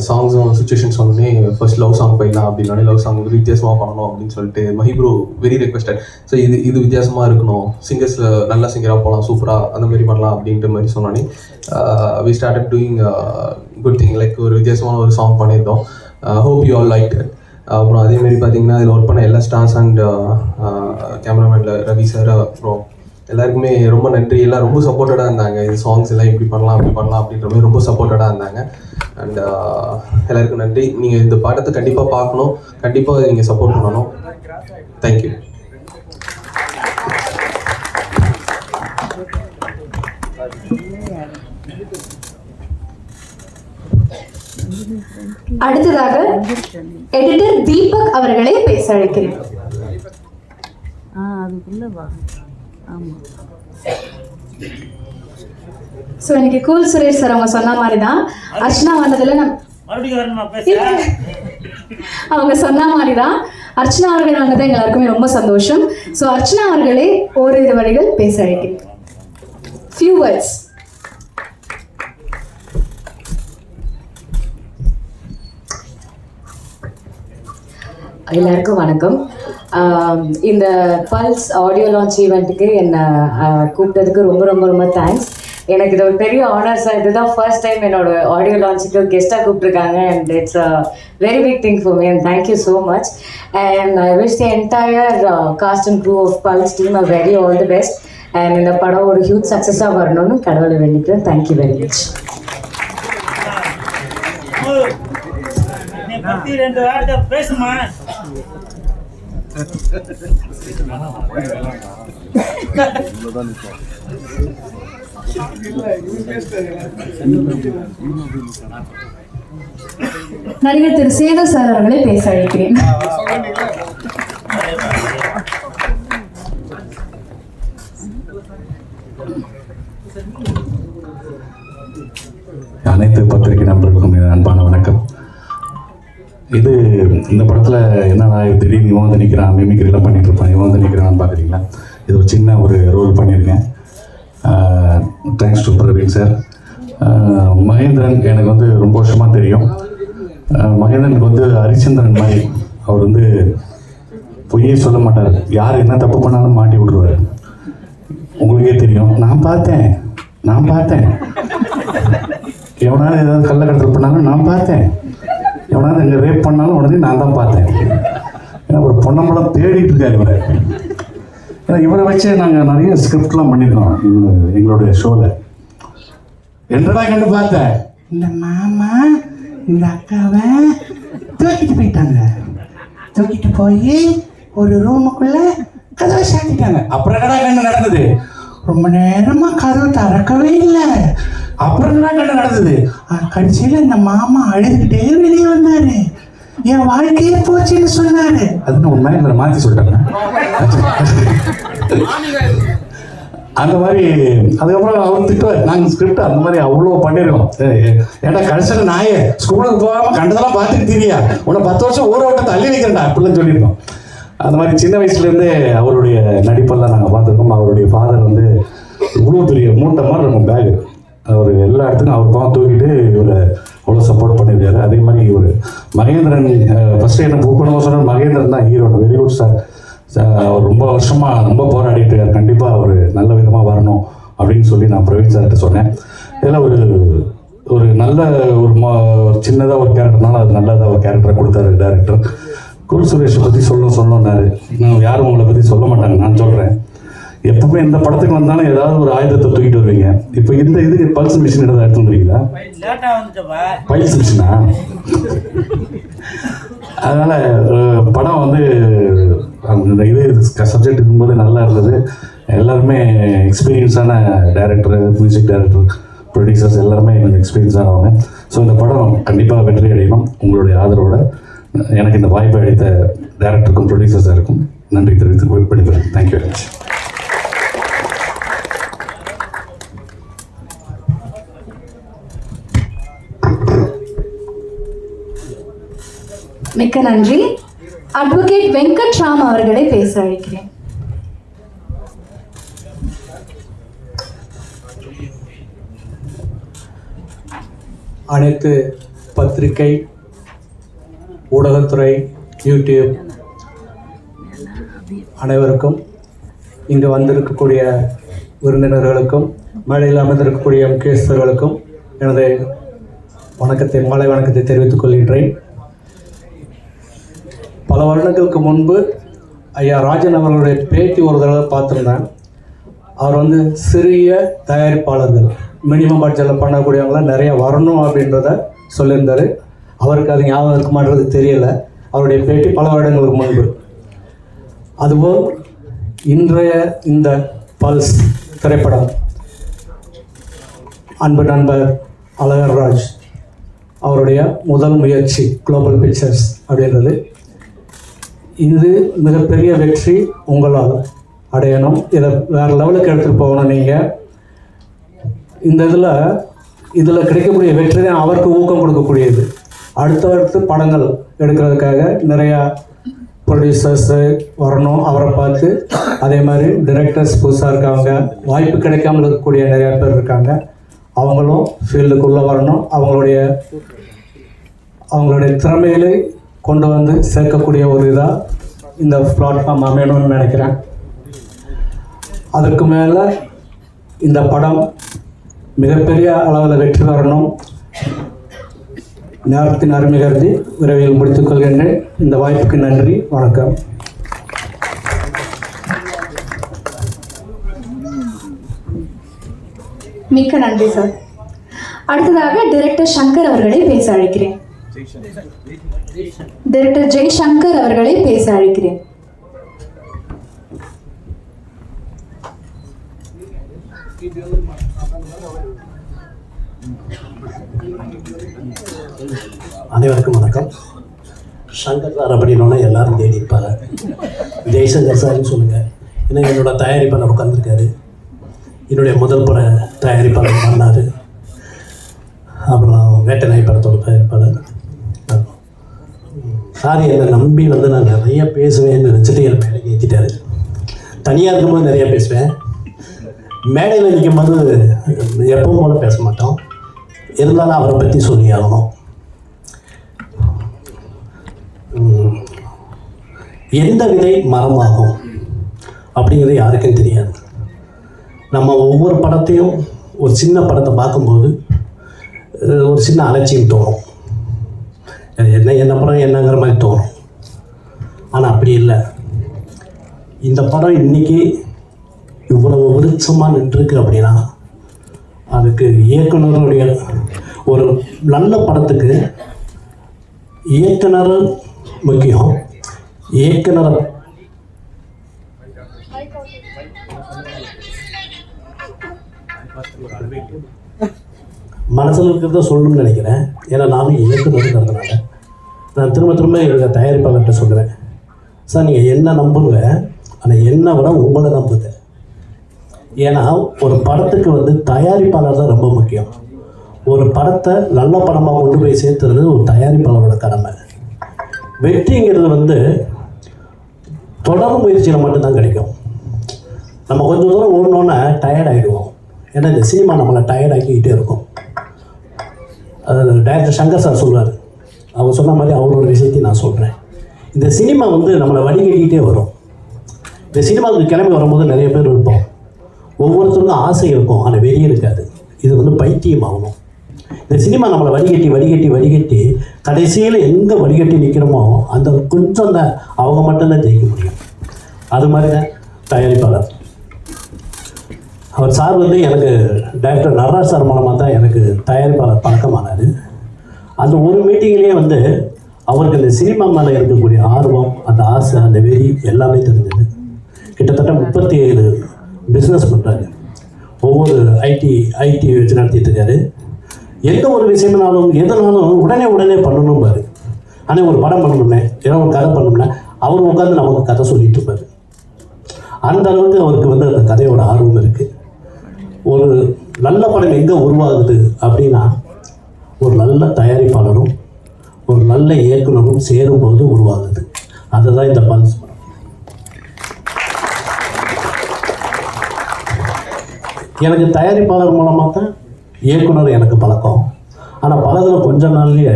சாங்ஸும் சுச்சுவேஷன்ஸ் ஒன்றுமே ஃபர்ஸ்ட் லவ் சாங் போயிடலாம் அப்படின்னாலே லவ் சாங் வந்து வித்தியாசமாக பண்ணணும் அப்படின்னு சொல்லிட்டு Mahi bro very requested. So இது வித்தியாசமாக இருக்கணும், சிங்கர்ஸில் நல்ல சிங்கராக போகலாம், சூப்பராக அந்த மாதிரி பண்ணலாம் அப்படின்ற மாதிரி சொன்னோன்னே we started doing good thing, like ஒரு வித்தியாசமான ஒரு சாங் பண்ணியிருந்தோம். Hope you all like it. அப்புறம் அதேமாரி பார்த்தீங்கன்னா இதில் ஒர்க் பண்ண எல்லா ஸ்டார்ஸ் அண்ட் கேமராமேனில் ரவி சார் அப்புறம் எல்லாருக்குமே ரொம்ப நன்றி. எல்லாம் ரொம்ப சப்போர்ட்டடாக இருந்தாங்க. இது சாங்ஸ் எல்லாம் இப்படி பண்ணலாம் அப்படின்ற மாதிரி ரொம்ப சப்போர்ட்டடாக இருந்தாங்க. அண்ட் எல்லாருக்கும் நன்றி. நீங்கள் இந்த பாட்டத்தை கண்டிப்பாக பார்க்கணும், கண்டிப்பாக நீங்கள் சப்போர்ட் பண்ணணும். தேங்க்யூ. அடுத்ததாக எடிட்டர் தீபக் அவர்களை பேச அழைக்கிறேன். ஸோ எனக்கு கூல் சுரேஷ் சார் அவங்க சொன்ன மாதிரி தான் அர்ச்சனா வந்ததில் அவங்க சொன்ன மாதிரி தான் அர்ச்சனா அவர்கள் வந்தது எங்க எல்லாருக்குமே ரொம்ப சந்தோஷம். ஸோ அர்ச்சனா அவர்களே ஓரிரு வரிகள் பேச அழைக்கிறேன். Few words. எல்லாருக்கும் வணக்கம். இந்த பல்ஸ் ஆடியோ லான்ச் ஈவெண்ட்டுக்கு என்னை கூப்பிட்டதுக்கு ரொம்ப ரொம்ப ரொம்ப தேங்க்ஸ். எனக்கு இது ஒரு பெரிய ஆனர் சார். இதுதான் ஃபர்ஸ்ட் டைம் என்னோட ஆடியோ லான்ச்சுக்கு கெஸ்ட்டாக கூப்பிட்ருக்காங்க. And it's a very big thing for me and thank you so much. And I wish the entire cast and crew of Pearls team a very all the best. அண்ட் இந்த படம் ஒரு huge சக்ஸஸாக வரணும்னு கடவுளை வேண்டிக்கிறேன். Thank you very much. ரெண்டு வார்த்தை பேசுமா? நடிகர் திரு சேகர் சார் அவர்களை பேச அழைக்கிறேன். அனைத்து பத்திரிகை நண்பர்களுக்கும் அன்பான வணக்கம். இந்த படத்தில் என்னன்னா திடீர்னு இவன் வந்து நிற்கிறான், மிமிக்ரிலாம் பண்ணிட்டு இருப்பான், இவன் வந்து நிற்கிறான்னு பார்க்குறீங்களா? இது ஒரு சின்ன ஒரு ரோல் பண்ணியிருக்கேன். Thanks to Praveen sir. Mahendran எனக்கு வந்து ரொம்ப வருஷமாக தெரியும். மகேந்திரனுக்கு வந்து ஹரிச்சந்திரன் மாதிரி. அவர் வந்து பொய்யே சொல்ல மாட்டார். யார் என்ன தப்பு பண்ணாலும் மாட்டி விட்ருவார். உங்களுக்கே தெரியும். நான் பார்த்தேன் எவனாலும் ஏதாவது கள்ளக்கடத்தல் பண்ணாலும் நான் பார்த்தேன். எவனாவது எங்கே ரேப் பண்ணாலும் உடனே நான் தான் பார்த்தேன். ஏன்னா ஒரு பொண்ணம்பளம் தேடிட்டு இருக்காரு இவரை. ஏன்னா இவரை வச்சு நாங்கள் நிறைய ஸ்கிரிப்ட்லாம் பண்ணியிருக்கோம் எங்களுடைய ஷோவில். என்னடா கண்டு பார்த்தேன், இந்த மாமா இந்த அக்காவை தூக்கிட்டு போயிட்டாங்க. தூக்கிட்டு போய் ஒரு ரூமுக்குள்ளே கதவை சாத்திட்டாங்க. அப்புறம் என்னடா கண்டு நடந்தது, ரொம்ப நேரமாக கதவை திறக்கவே இல்லை. அப்புறம் என்ன கண்டு நடந்தது, கடைசியில் இந்த மாமா அழுதுகிட்டே வெளியே வந்தார். என் வாழ்க்கையே போச்சுன்னு சொன்னார். அதுன்னு உண்மை இவரை மாற்றி சொல்லிட்டாங்க. அந்த மாதிரி அதுக்கப்புறம் அவர் திட்டுவார். நாங்கள் ஸ்கிரிப்ட் அந்த மாதிரி அவ்வளோ பண்ணியிருக்கோம். ஏன்னா கடைசியில் நாயே ஸ்கூலுக்கு போகாமல் கண்டதெல்லாம் பார்த்துட்டு தெரியா உன்னை 10 வருஷம் ஊரை விட்டு தள்ளி வைக்கிறேன்டா அப்படிலாம் சொல்லியிருக்கோம். அந்த மாதிரி சின்ன வயசுலேருந்தே அவருடைய நடிப்பெல்லாம் நாங்கள் பார்த்துருக்கோம். அவருடைய ஃபாதர் வந்து இவ்வளோ பெரிய மூட்டை மாதிரி இருக்கும் பேகு. அவர் எல்லா இடத்துக்கும் அவர் பாவம் தூக்கிட்டு இவர் அவ்வளோ சப்போர்ட் பண்ணியிருக்காரு. அதே மாதிரி இவர் மகேந்திரன் ஃபஸ்ட்டு என்ன புக் பண்ணுவோம் சொன்னால் மகேந்திரன் தான் ஹீரோ. Very good sir. அவர் ரொம்ப வருஷமாக ரொம்ப போராடிட்டு இருக்கார். கண்டிப்பாக அவர் நல்ல விதமாக வரணும் அப்படின்னு சொல்லி நான் பிரவீன் சார்கிட்ட சொன்னேன். இதில் ஒரு நல்ல ஒரு சின்னதாக ஒரு கேரக்டர்னால அது நல்லதாக ஒரு கேரக்டரை கொடுத்தாரு டேரக்டர். குரு சுரேஷை பற்றி சொன்னோன்னாரு. நான் யாரும் உங்களை பற்றி சொல்ல மாட்டாங்க, நான் சொல்கிறேன். எப்பவுமே இந்த படத்துக்கு வந்தாலும் ஏதாவது ஒரு ஆயுதத்தை தூக்கிட்டு வருவீங்க. இப்போ இந்த இதுக்கு பல்ஸ் மிஷின் ஏதாவது எடுத்து வந்துருக்கீங்களா? பல்ஸ் மிஷினா? அதனால் படம் வந்து இந்த இது சப்ஜெக்ட் இருக்கும்போது நல்லா இருந்தது. எல்லாருமே எக்ஸ்பீரியன்ஸான டைரக்டர், மியூசிக் டைரக்டர், ப்ரொடியூசர்ஸ் எல்லாருமே எனக்கு எக்ஸ்பீரியன்ஸானவங்க. ஸோ இந்த படம் கண்டிப்பாக வெற்றி அடையணும். உங்களுடைய ஆதரவோட எனக்கு இந்த வாய்ப்பை அளித்த டைரக்டருக்கும் ப்ரொடியூசர்ஸாருக்கும் நன்றி தெரிவித்து வெளிப்படுத்துகிறேன். Thank you very much. மிக்க நன்றி. அட்வொகேட் வெங்கட்ராம் அவர்களை பேச அழைக்கிறேன். அனைத்து பத்திரிகை, ஊடகத்துறை, யூடியூப் அனைவருக்கும், இங்கு வந்திருக்கக்கூடிய விருந்தினர்களுக்கும், மேடையில் அமர்ந்திருக்கக்கூடிய முக்கியஸ்தர்களுக்கும் எனது மாலை வணக்கத்தை தெரிவித்துக் கொள்கின்றேன். பல வருடங்களுக்கு முன்பு ஐயா ராஜன் அவர்களுடைய பேட்டி ஒரு தடவை பார்த்துருந்தேன். அவர் வந்து சிறிய தயாரிப்பாளர்கள், மினிமம் பட்ஜெட்டில் பண்ணக்கூடியவங்களாம் நிறைய வரணும் அப்படின்றத சொல்லியிருந்தார். அவருக்கு அது ஞாபகம் இருக்க மாட்டேறது தெரியலை. அவருடைய பேட்டி பல வருடங்களுக்கு முன்பு. அதுபோல் இன்றைய இந்த பல்ஸ் திரைப்படம் அன்பு நண்பர் அழகர்ராஜ் அவருடைய முதல் முயற்சி குளோபல் பிக்சர்ஸ் அப்படின்றது. இது மிகப்பெரிய வெற்றி உங்களால் அடையணும். இதை வேறு லெவலுக்கு எடுத்துகிட்டு போகணும். நீங்கள் இந்த இதில் கிடைக்கக்கூடிய வெற்றி தான் அவருக்கு ஊக்கம் கொடுக்கக்கூடியது. அடுத்தடுத்து படங்கள் எடுக்கிறதுக்காக நிறையா ப்ரொடியூசர்ஸு வரணும் அவரை பார்த்து. அதே மாதிரி டிரெக்டர்ஸ் புதுசாக இருக்காங்க, வாய்ப்பு கிடைக்காமல் இருக்கக்கூடிய நிறையா பேர் இருக்காங்க. அவங்களும் ஃபீல்டுக்குள்ளே வரணும். அவங்களுடைய திறமைகளை கொண்டு வந்து சேர்க்கக்கூடிய ஒரு இதாக இந்த பிளாட்ஃபார்ம் அமையணும்னு நினைக்கிறேன். அதற்கு மேலே இந்த படம் மிகப்பெரிய அளவில் வெற்றி பெறணும். நேரத்தின் அருமை கருதி விரைவில் முடித்துக் கொள்கின்றேன். இந்த வாய்ப்புக்கு நன்றி, வணக்கம். மிக்க நன்றி சார். அடுத்ததாக டைரக்டர் சங்கர் அவர்களை பேச அழைக்கிறேன். டைரக்டர் ஜெய்சங்கர் அவர்களை பேச அழைக்கிறேன். அனைவருக்கும் வணக்கம். சங்கர் சார் அப்படின்னா எல்லாரும் தேடி இருப்பாங்க. ஜெய்சங்கர் சார்னு சொல்லுங்கள். ஏன்னா என்னோட தயாரிப்பாளர் உட்காந்துருக்காரு. என்னுடைய முதல் பட தயாரிப்பாளர் பண்ணார். அப்புறம் வேட்டை நாய் படத்தோட தயாரிப்பாளர். சார் என்னை நம்பி வந்து நான் நிறைய பேசுவேன்னு நினச்சிட்டு என் மேடைக்கு ஏற்றிட்டாரு. தனியாக இருக்கும்போது நிறையா பேசுவேன். மேடையில் நிற்கும்போது எப்பவும் போல பேச மாட்டோம். இருந்தாலும் அவரை பற்றி சொல்லி ஆகணும். எந்த விதை மரமாகும் அப்படிங்கிறது யாருக்கும் தெரியாது. நம்ம ஒவ்வொரு படத்தையும் ஒரு சின்ன படத்தை பார்க்கும்போது ஒரு சின்ன அலட்சியம் தோணும். என்ன படம் என்னங்கிற மாதிரி தோணும். ஆனால் அப்படி இல்லை. இந்த படம் இன்னைக்கு இவ்வளவு விருட்சமாக நின்றுருக்கு அப்படின்னா அதுக்கு இயக்குனருடைய ஒரு நல்ல படத்துக்கு இயக்குனர் முக்கியம். இயக்குனர் மனசில் இருக்கிறத சொல்லணும்னு நினைக்கிறேன். ஏன்னா நானும் இயக்குனருங்கிறதுனால நான் திரும்ப திரும்ப எங்கள் தயாரிப்பாளர்கிட்ட சொல்கிறேன், சார் நீங்கள் என்ன நம்புங்க, ஆனால் என்னை விட உங்களை நம்புங்க. ஏன்னா ஒரு படத்துக்கு வந்து தயாரிப்பாளர் தான் ரொம்ப முக்கியம். ஒரு படத்தை நல்ல படமாக கொண்டு போய் சேர்த்துறது ஒரு தயாரிப்பாளரோட கடமை. வெற்றிங்கிறது வந்து தொடர் முயற்சியில் மட்டும்தான் கிடைக்கும். நம்ம கொஞ்சம் தூரம் ஓடணுன்னா டயர்ட் ஆகிடுவோம். ஏன்னா இந்த சினிமா நம்மளை டயர்ட் ஆக்கிக்கிட்டே இருக்கும். அது டைரக்டர் சங்கர் சார் சொல்கிறார். அவர் சொன்ன மாதிரி அவரோட விஷயத்தையும் நான் சொல்கிறேன். இந்த சினிமா வந்து நம்மளை வடிகட்டிக்கிட்டே வரும். இந்த சினிமாவுக்கு கிளம்பி வரும்போது நிறைய பேர் இருப்போம். ஒவ்வொருத்தருக்கும் ஆசை இருக்கும், ஆனால் வெளியே இருக்காது. இது வந்து பைத்தியம் ஆகணும். இந்த சினிமா நம்மளை வடிகட்டி வடிகட்டி வடிகட்டி கடைசியில் எங்கே வடிகட்டி நிற்கிறோமோ அந்த கொஞ்சம் தான் அவங்க மட்டும்தான் ஜெயிக்க முடியும். அது மாதிரி தான் தயாரிப்பாளர். அவர் சார் வந்து எனக்கு டைரக்டர் நடராஜ் சார் மூலமாக தான் எனக்கு தயாரிப்பாளர் பழக்கமானார். அந்த ஒரு மீட்டிங்லேயே வந்து அவருக்கு இந்த சினிமா மேலே இருக்கக்கூடிய ஆர்வம், அந்த ஆசை, அந்த வெறி எல்லாமே தெரிஞ்சது. கிட்டத்தட்ட 37 பிஸ்னஸ் பண்ணுறாரு. ஒவ்வொரு ஐடி வச்சு நடத்திட்டு இருக்காரு. எந்த ஒரு விஷயம்னாலும் எதுனாலும் உடனே பண்ணணும் பாரு. ஆனால் ஒரு படம் பண்ணணும்னே, ஏன்னா ஒரு கதை பண்ணணும்னா அவர் உட்காந்து நமக்கு கதை சொல்லிட்டு இருப்பார். அந்த அளவுக்கு அவருக்கு வந்து அந்த கதையோட ஆர்வம் இருக்குது. ஒரு நல்ல படம் எங்கே உருவாகுது அப்படின்னா ஒரு நல்ல தயாரிப்பாளரும் ஒரு நல்ல இயக்குனரும் சேரும்போது உருவாகுது. அதுதான் இந்த பல்ஸ் படம். எனக்கு தயாரிப்பாளர் மூலமாக தான் இயக்குனர் எனக்கு பழக்கம். ஆனால் பழகின கொஞ்ச நாள்லேயே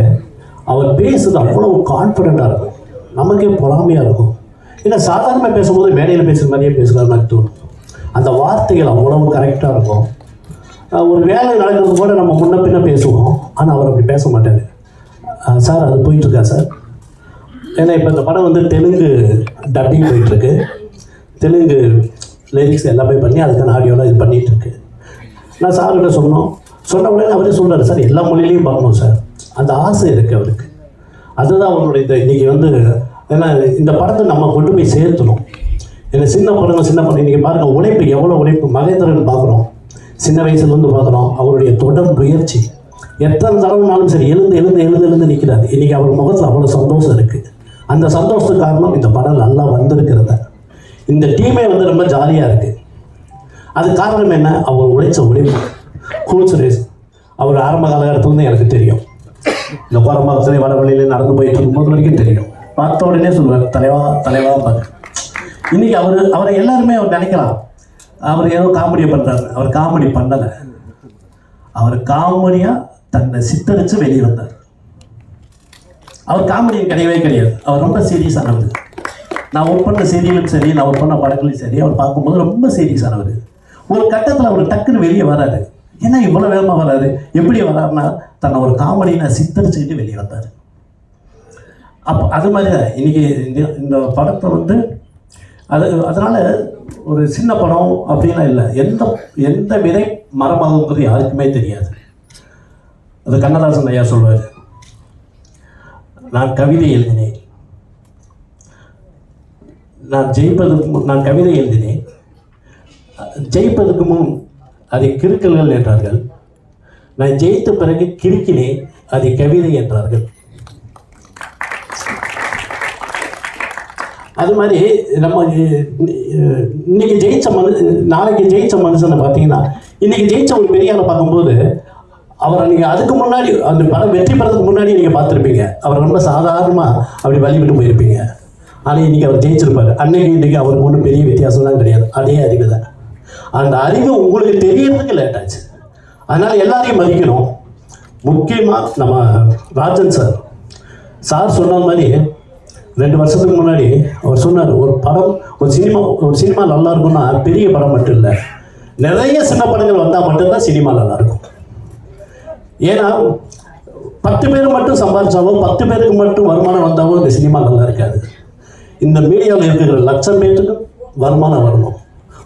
அவர் பேசுறது அவ்வளவு கான்ஃபிடெண்ட்டாக இருக்கும். நமக்கே பொறாமையாக இருக்கும். ஏன்னா சாதாரணமாக பேசும்போது மேடையில் பேசுகிற மாதிரியே பேசுகிறாருன்னு தோணும். அந்த வார்த்தைகள் அவ்வளவு கரெக்டாக இருக்கும். ஒரு வேலை நடக்கிறது கூட நம்ம முன்ன பின்ன பேசுவோம், ஆனால் அவர் அப்படி பேச மாட்டார். சார் அது போயிட்டுருக்கா சார்? ஏன்னா இப்போ இந்த படம் வந்து தெலுங்கு டப்பிங் போயிட்டுருக்கு. தெலுங்கு லிரிக்ஸ் எல்லாமே பண்ணி அதுக்கான ஆடியோலாம் இது பண்ணிகிட்ருக்கு. நான் சார்கிட்ட சொன்ன உடனே அவரே சொல்கிறார், சார் எல்லா மொழியிலையும் பார்க்கணும் சார். அந்த ஆசை இருக்குது அவருக்கு. அதுதான் அவருடைய இன்றைக்கி வந்து ஏன்னா இந்த படத்தை நம்ம கொண்டு போய் சேர்த்தணும். ஏன்னா சின்ன படம் இன்றைக்கி பாருங்கள், உழைப்பு எவ்வளோ உழைப்பு. மகேந்திரன் பார்க்குறோம், சின்ன வயசுலேருந்து பார்க்குறோம். அவருடைய தொடர் முயற்சி எத்தனை தடவைனாலும் சரி எழுந்து நிற்கிறாரு. இன்றைக்கி அவர் முகத்தில் அவ்வளோ சந்தோஷம் இருக்குது. அந்த சந்தோஷத்துக்கு காரணம் இந்த படம் நல்லா வந்திருக்கிறத. இந்த டீமே வந்து ரொம்ப ஜாலியாக இருக்குது. அது காரணம் என்ன? அவர் உழைச்ச உழைப்பு. சுரேஷ் அவர் ஆரம்ப காலகட்டத்துலேருந்து எனக்கு தெரியும். இந்த கோரம்பாக்கத்திலே வடவழியிலே நடந்து போயிட்டு இருக்கும்போது வரைக்கும் தெரியும். பார்த்த உடனே சொல்லுவார், தலைவா பார்த்து. இன்றைக்கி அவரை எல்லாருமே அவர் நினைக்கலாம் அவர் ஏதோ காமெடியை பண்ணுறாரு. அவர் காமெடி பண்ணலை. அவர் காமெடியாக தன்னை சித்தரித்து வெளியே வந்தார். அவர் காமெடியும் கிடையாது. அவர் ரொம்ப சீரியஸானவர். நான் ஒர்க் பண்ண சீரியலும் சரி, நான் ஒர்க் பண்ண படங்களையும் சரி, அவர் பார்க்கும்போது ரொம்ப சீரியஸானவர். ஒரு கட்டத்தில் அவர் டக்குன்னு வெளியே வராரு. ஏன்னா இவ்வளோ வேகமாக வராரு. எப்படி வராருன்னா தன்னை ஒரு காமெடியை சித்தரிச்சுக்கிட்டு வெளியே வந்தார். அப்போ அது மாதிரி தான் இன்றைக்கி இந்த படத்தை வந்து அதனால் ஒரு சின்ன படம் அப்படின்லாம் இல்லை. எந்த விதை மரமாகுங்கிறது யாருக்குமே தெரியாது. அது கண்ணதாசன் ஐயா சொல்வார், நான் கவிதை எழுதினேன், நான் கவிதை எழுதினேன், ஜெயிப்பதற்கு முன் அதை கிறுக்கல்கள் என்றார்கள், நான் ஜெயித்த பிறகு கிறுக்கினேன், அதை கவிதை என்றார்கள். அது மாதிரி நம்ம இன்னைக்கு நாளைக்கு ஜெயிச்ச மனுஷனை பார்த்தீங்கன்னா, இன்னைக்கு ஜெயிச்ச ஒரு பெரியாரை பார்க்கும்போது அவரை நீங்கள் அதுக்கு முன்னாடி அந்த படம் வெற்றி பெறதுக்கு முன்னாடி நீங்கள் பார்த்துருப்பீங்க. அவர் ரொம்ப சாதாரணமாக அப்படி வழிவிட்டு போயிருப்பீங்க. ஆனால் இன்றைக்கி அவர் ஜெயிச்சிருப்பார். இன்றைக்கி அவருக்கு ஒன்றும் பெரிய வித்தியாசம்லாம் கிடையாது. அதே அறிவு தான். அந்த அறிவு உங்களுக்கு தெரியறதுக்கு லேட் ஆச்சு. அதனால் எல்லாரையும் மதிக்கணும். முக்கியமாக நம்ம ராஜன் சார் சொன்ன மாதிரி 2 வருஷத்துக்கு முன்னாடி அவர் சொன்னார், ஒரு சினிமா நல்லா இருக்கும்னா பெரிய படம் மட்டும் இல்லை, நிறைய சின்ன படங்கள் வந்தால் மட்டும்தான் சினிமா நல்லா இருக்கும். ஏன்னா 10 பேர் மட்டும் சம்பாதிச்சாலும் 10 பேருக்கு மட்டும் வருமானம் வந்தாலும் இந்த சினிமா நல்லா இருக்காது. இந்த மீடியாவில் இருக்கிற லட்சம் பேருக்கு வருமானம் வரணும்,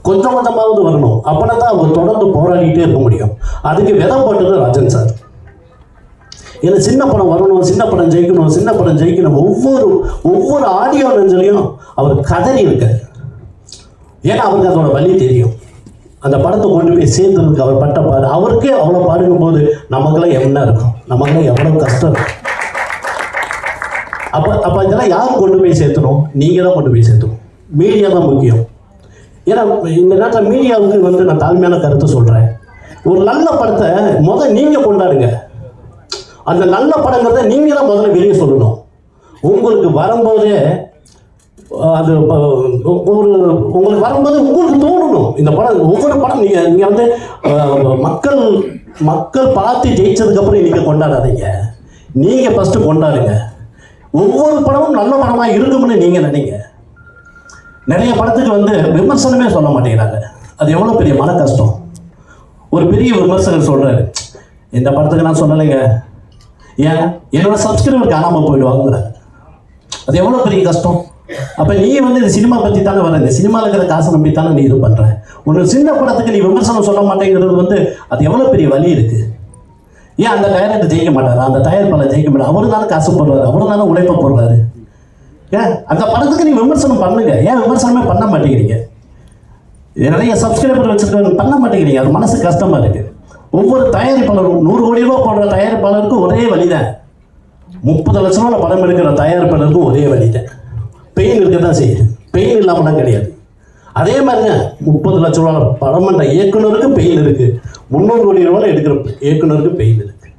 கொஞ்சம் கொஞ்சமாவது வரணும். அப்படின்னா தான் அவங்க தொடர்ந்து போராடிட்டே இருக்க முடியும். அதுக்கு விதை போட்டது ராஜன் சார். ஏன்னா சின்ன படம் வரணும், சின்ன படம் ஜெயிக்கணும், ஒவ்வொரு ஆடியோ நெஞ்சலையும் அவர் கதறி இருக்கார். ஏன்னா அவருக்கு அதோட வலி தெரியும். அந்த படத்தை கொண்டு போய் சேர்ந்ததுக்கு அவர் பட்ட பாடு, அவருக்கே அவ்வளோ பாடுங்கும் போது நமக்கெல்லாம் என்ன இருக்கும், நமக்கெல்லாம் எவ்வளோ கஷ்டம் இருக்கும். அப்போ இதெல்லாம் யார் கொண்டு போய் சேர்த்தணும்? நீங்கள் தான் கொண்டு போய் சேர்த்தணும். மீடியா தான் முக்கியம். ஏன்னா இந்த நேரத்தில் மீடியாவுக்கு நான் தாழ்மையான கருத்தை சொல்கிறேன். ஒரு நல்ல படத்தை நீங்கள் கொண்டாடுங்க. அந்த நல்ல படங்கிறத நீங்கள் தான் முதல்ல வெளியே சொல்லணும். உங்களுக்கு வரும்போதே அது உங்களுக்கு வரும்போது உங்களுக்கு தோணணும். இந்த படம் ஒவ்வொரு படம் நீங்கள் மக்கள் பார்த்து ஜெயிச்சதுக்கப்புறம் நீங்கள் கொண்டாடாதீங்க. நீங்கள் ஃபஸ்ட்டு கொண்டாடுங்க. ஒவ்வொரு படமும் நல்ல படமாக இருக்கும்னு நீங்கள் நினைங்க. நிறைய படத்துக்கு விமர்சனமே சொல்ல மாட்டேங்கிறாங்க. அது எவ்வளோ பெரிய மன கஷ்டம். ஒரு பெரிய விமர்சகர் சொல்கிறாரு, இந்த படத்துக்கு நான் சொல்லலைங்க, ஏன் என்னோட சப்ஸ்கிரைபர் காணாமல் போயிடுவாங்கிறாங்க. அது எவ்வளோ பெரிய கஷ்டம். அப்போ நீ இந்த சினிமா பற்றி தானே வர, இந்த சினிமாவில் இருக்கிற காசை நம்பி தானே நீ இது பண்ணுற. ஒரு சின்ன படத்துக்கு நீ விமர்சனம் சொல்ல மாட்டேங்கிறது அது எவ்வளோ பெரிய வலி இருக்குது. ஏன் அந்த டைரக்டர் ஜெயிக்க மாட்டார், அந்த தயாரிப்பாளர் ஜெயிக்க மாட்டார்? அவரு தானே காசு போடுறாரு, அவரு தானே உழைப்ப போடுறாரு. ஏன் அந்த படத்துக்கு நீ விமர்சனம் பண்ணுங்க, ஏன் விமர்சனமே பண்ண மாட்டேங்கிறீங்க? நிறைய சப்ஸ்கிரைபர் வச்சுருக்க பண்ண மாட்டேங்கிறீங்க. அது மனசு கஷ்டமாக இருக்குது. ஒவ்வொரு தயாரிப்பாளரும் 100 கோடி ரூபா போடுற தயாரிப்பாளருக்கும் ஒரே வழிதான். 30 லட்ச ரூபா படம் எடுக்கிற தயாரிப்பாளருக்கும் ஒரே வழிதான். பெயின் இருக்க தான் செய்யுது, பெயின் இல்லாமலாம் கிடையாது. அதே மாதிரிங்க 30 லட்ச ரூபா படம் பண்ணுற இயக்குனருக்கு பெயின் இருக்குது, 300 கோடி ரூபாய் எடுக்கிற இயக்குனருக்கு பெயின் இருக்குது.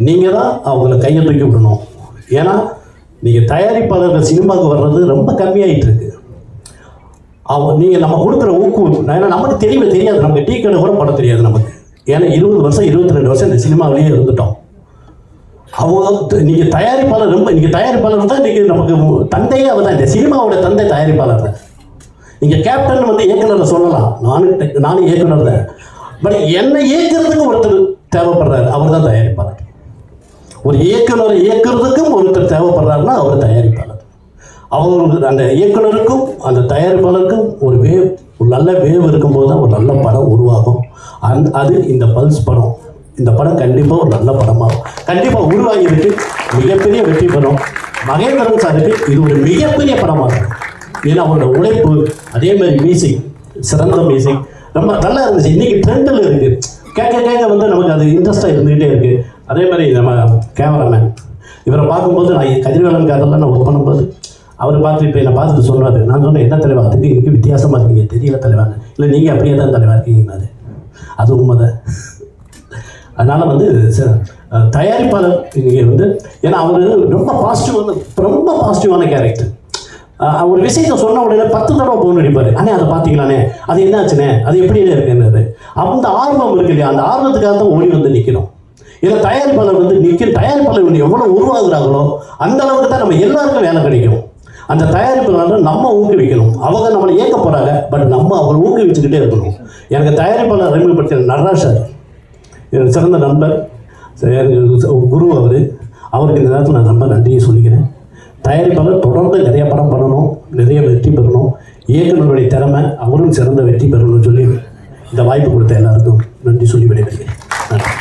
நீங்கள் தான் அவங்கள கையை தூக்கி விடணும். ஏன்னா நீங்கள் தயாரிப்பாளர்கள் சினிமாவுக்கு வர்றது ரொம்ப கம்மியாகிட்டு இருக்கு. நீங்கள் நம்ம கொடுக்குற ஊக்குவிப்பு, ஏன்னா நமக்கு தெரியாது, நமக்கு டீ கடை கூட படம் தெரியாது நமக்கு. ஏன்னா 20 வருஷம் 22 வருஷம் இந்த சினிமாவிலேயே இருந்துட்டோம். நீங்கள் தயாரிப்பாளர் நீங்கள் தயாரிப்பாளர் தான் இன்றைக்கி நமக்கு தந்தையே அவர் தான். இந்த சினிமாவோட தந்தை தயாரிப்பாளர் தான். நீங்கள் கேப்டன் இயக்குனரை சொல்லலாம், நானும் இயக்குனர் தான். பட் என்னை இயக்குறதுக்கு ஒருத்தர் தேவைப்படுறாரு, அவர் தான் தயாரிப்பாளர். ஒரு இயக்குனரை இயக்குறதுக்கும் ஒருத்தர் தேவைப்படுறாருன்னா அவர் தயாரிப்பாளர். அவங்களுக்கு அந்த இயக்குனருக்கும் அந்த தயாரிப்பாளருக்கும் ஒரு நல்ல வேவ் இருக்கும்போது தான் ஒரு நல்ல படம் உருவாகும். அது இந்த பல்ஸ் படம். இந்த படம் கண்டிப்பாக ஒரு நல்ல படமாகும், கண்டிப்பாக உருவாகியிருக்கு, மிகப்பெரிய வெற்றி பெறும். மகேந்திரன் சாருக்கு இது ஒரு மிகப்பெரிய படமாக இருக்கும். ஏன்னா அவரோட உழைப்பு, அதே மாதிரி மியூசிக், சிறந்த மியூசிக் ரொம்ப நல்லா இருந்துச்சு. இன்றைக்கி ட்ரெண்டில் இருக்குது, கேட்க நமக்கு அது இன்ட்ரெஸ்டாக இருந்துக்கிட்டே இருக்குது. அதே மாதிரி நம்ம கேமராமேன் இவரை பார்க்கும்போது, நான் கதிர்வேலன் காதெல்லாம் நான் ஒர்க் பண்ணும்போது அவர் பார்த்து இப்போ என்னை பார்த்துட்டு சொல்கிறாரு. நான் சொன்னேன், என்ன தலைவா அதுக்கு எனக்கு வித்தியாசமாக இருக்கீங்க, தெரியல தலைவாங்க. இல்லை நீங்கள் அப்படியே தான் தலைவா இருக்கீங்கன்னாரு. அது உண்மைதான். அதனால் தயாரிப்பாளர் இங்கே ஏன்னா அவர் ரொம்ப பாசிட்டிவான கேரக்டர். ஒரு விஷயத்தை சொன்ன உடனே 10 தடவை போன் அடிப்பார். அண்ணே அதை பார்த்தீங்களாண்ணே, அது என்ன ஆச்சுண்ணே, அது எப்படியே இருக்குன்னு. அந்த ஆர்வம் இருக்கு இல்லையா, அந்த ஆர்வத்துக்காக தான் ஓடி நிற்கணும். இதை தயாரிப்பாளர் தயாரிப்பாளர் எவ்வளோ உருவாகுறாங்களோ அந்த அளவுக்கு தான் நம்ம எல்லாருக்கும் வேலை கிடைக்கும். அந்த தயாரிப்பாளர் நம்ம ஊக்குவிக்கணும். அவங்க நம்மளை இயக்க போகிறாங்க, பட் நம்ம அவங்களை ஊக்குவிச்சுக்கிட்டே இருக்கணும். எனக்கு தயாரிப்பாளர் அறிமுகப்படுத்தின நடராஜ் சார் எனக்கு சிறந்த நண்பர், குரு. அவருக்கு இந்த நேரத்தில் நான் ரொம்ப நன்றியை சொல்லிக்கிறேன். தயாரிப்பாளர் தொடர்ந்து நிறைய படம் பண்ணணும், நிறைய வெற்றி பெறணும். இயக்குநருடைய திறமை, அவரும் சிறந்த வெற்றி பெறணும்னு சொல்லி இந்த வாய்ப்பு கொடுத்த எல்லாருக்கும் நன்றி சொல்லி விடைபெறுகிறேன். நன்றி.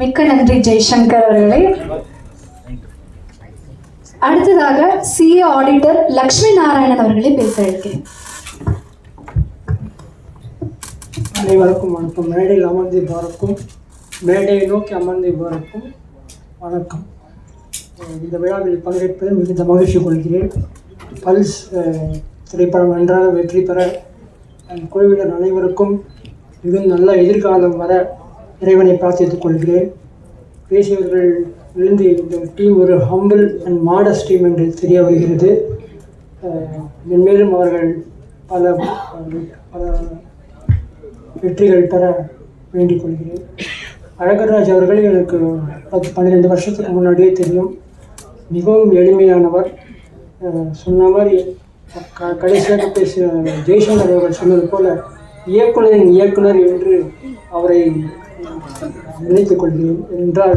மிக்க நன்றி ஜெய்சங்கர் அவர்களே. அடுத்ததாக சிஏ ஆடிட்டர் லக்ஷ்மி நாராயணன் அவர்களை பேச இருக்கிறேன். அனைவருக்கும் வணக்கம். மேடையில் அமர்ந்திருப்பவருக்கும் மேடையை நோக்கி அமர்ந்திருப்பவருக்கும் வணக்கம். இந்த விழாவில் பங்கேற்பதில் மிகுந்த மகிழ்ச்சி கொள்கிறேன். பல்ஸ் திரைப்படம் நன்றாக வெற்றி பெற குழுவினர் அனைவருக்கும் மிகுந்த நல்ல எதிர்காலம் வர இறைவனை பிரார்த்தித்துக் கொள்கிறேன். பேசியவர்கள் விழுந்து இந்த டீம் ஒரு ஹம்பிள் அண்ட் மாடஸ்ட் டீம் என்று தெரிய வருகிறது. மென்மேலும் அவர்கள் பல பல வெற்றிகள் பெற வேண்டிக் கொள்கிறேன். அழகர்ராஜ் அவர்கள் எனக்கு 12 வருஷத்துக்கு முன்னாடியே தெரியும். மிகவும் எளிமையானவர். சொன்ன மாதிரி கடைசியாக பேசிய ஜெய்சங்கர் அவர்கள் சொன்னது போல இயக்குனரின் இயக்குனர் என்று அவரை நினைத்துக் கொள்கிறேன். என்றால்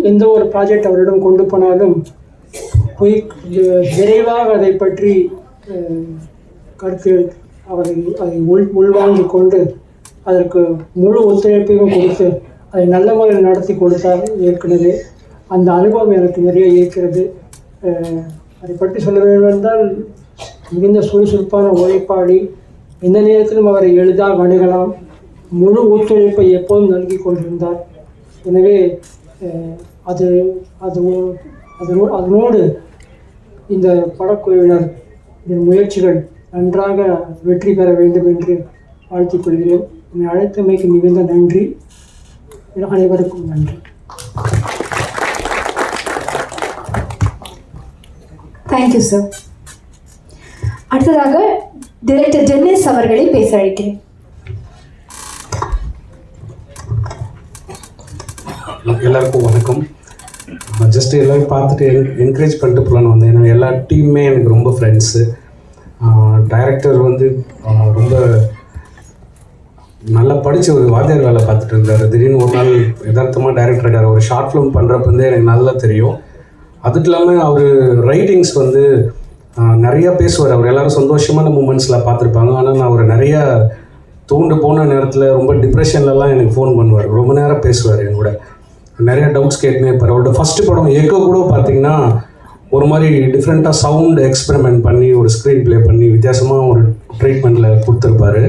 எந்த ஒரு ப்ராஜெக்ட் அவரிடம் கொண்டு போனாலும் போய் விரைவாக அதை பற்றி கருத்து அதை உள்வாங்கிக் கொண்டு அதற்கு முழு ஒத்துழைப்பையும் கொடுத்து அதை நல்ல முறையில் நடத்தி கொடுத்தார் ஏற்கனவே. அந்த அனுபவம் எனக்கு நிறைய இருக்கிறது. அதை பற்றி சொல்ல வேண்டுமென்றால் மிகுந்த சுறுசுறுப்பான உழைப்பாளி. எந்த நேரத்திலும் அவரை எளிதாக அணுகலாம். முழு ஒத்துழைப்பை எப்போதும் நல்கி கொண்டிருந்தார். எனவே அதனோடு இந்த படக்குழுவினர் முயற்சிகள் நன்றாக வெற்றி பெற வேண்டும் என்று வாழ்த்திக் கொள்கிறேன். என்னை அழைத்தமைக்கு மிகுந்த நன்றி. அனைவருக்கும் நன்றி. Thank you sir. அடுத்ததாக டைரக்டர் டென்னிஸ் அவர்களை பேச அழைக்கிறேன். எல்லாருக்கும் வணக்கம். ஜஸ்ட் எல்லோரும் பார்த்துட்டு என்கரேஜ் பண்ணிட்டு போகலான்னு வந்தேன். ஏன்னா எல்லா டீமுமே எனக்கு ரொம்ப ஃப்ரெண்ட்ஸு. டைரக்டர் வந்து ரொம்ப நல்லா படித்த ஒரு வாத்தியார் வேலை பார்த்துட்டு இருந்தார். திடீர்னு ஒரு நாள் யதார்த்தமாக டைரக்டர் இருக்கார். ஒரு ஷார்ட் ஃபிலிம் பண்ணுறப்ப எனக்கு நல்லா தெரியும். அதுக்கு இல்லாமல் அவர் ரைட்டிங்ஸ் வந்து நிறையா பேசுவார். அவர் எல்லோரும் சந்தோஷமான மூமெண்ட்ஸில் பார்த்துருப்பாங்க. ஆனால் நான் அவர் நிறையா தூண்டு போன நேரத்தில் ரொம்ப டிப்ரெஷன்லலாம் எனக்கு ஃபோன் பண்ணுவார். ரொம்ப நேரம் பேசுவார். என் கூட நிறையா டவுட்ஸ் கேட்டுனே இருப்பார். அவரோட ஃபஸ்ட்டு படம் எக்கோ கூட பார்த்திங்கன்னா ஒரு மாதிரி டிஃப்ரெண்ட்டாக சவுண்ட் எக்ஸ்பெரிமெண்ட் பண்ணி ஒரு ஸ்க்ரீன் ப்ளே பண்ணி வித்தியாசமாக ஒரு ட்ரீட்மெண்ட்டில் கொடுத்துருப்பாரு.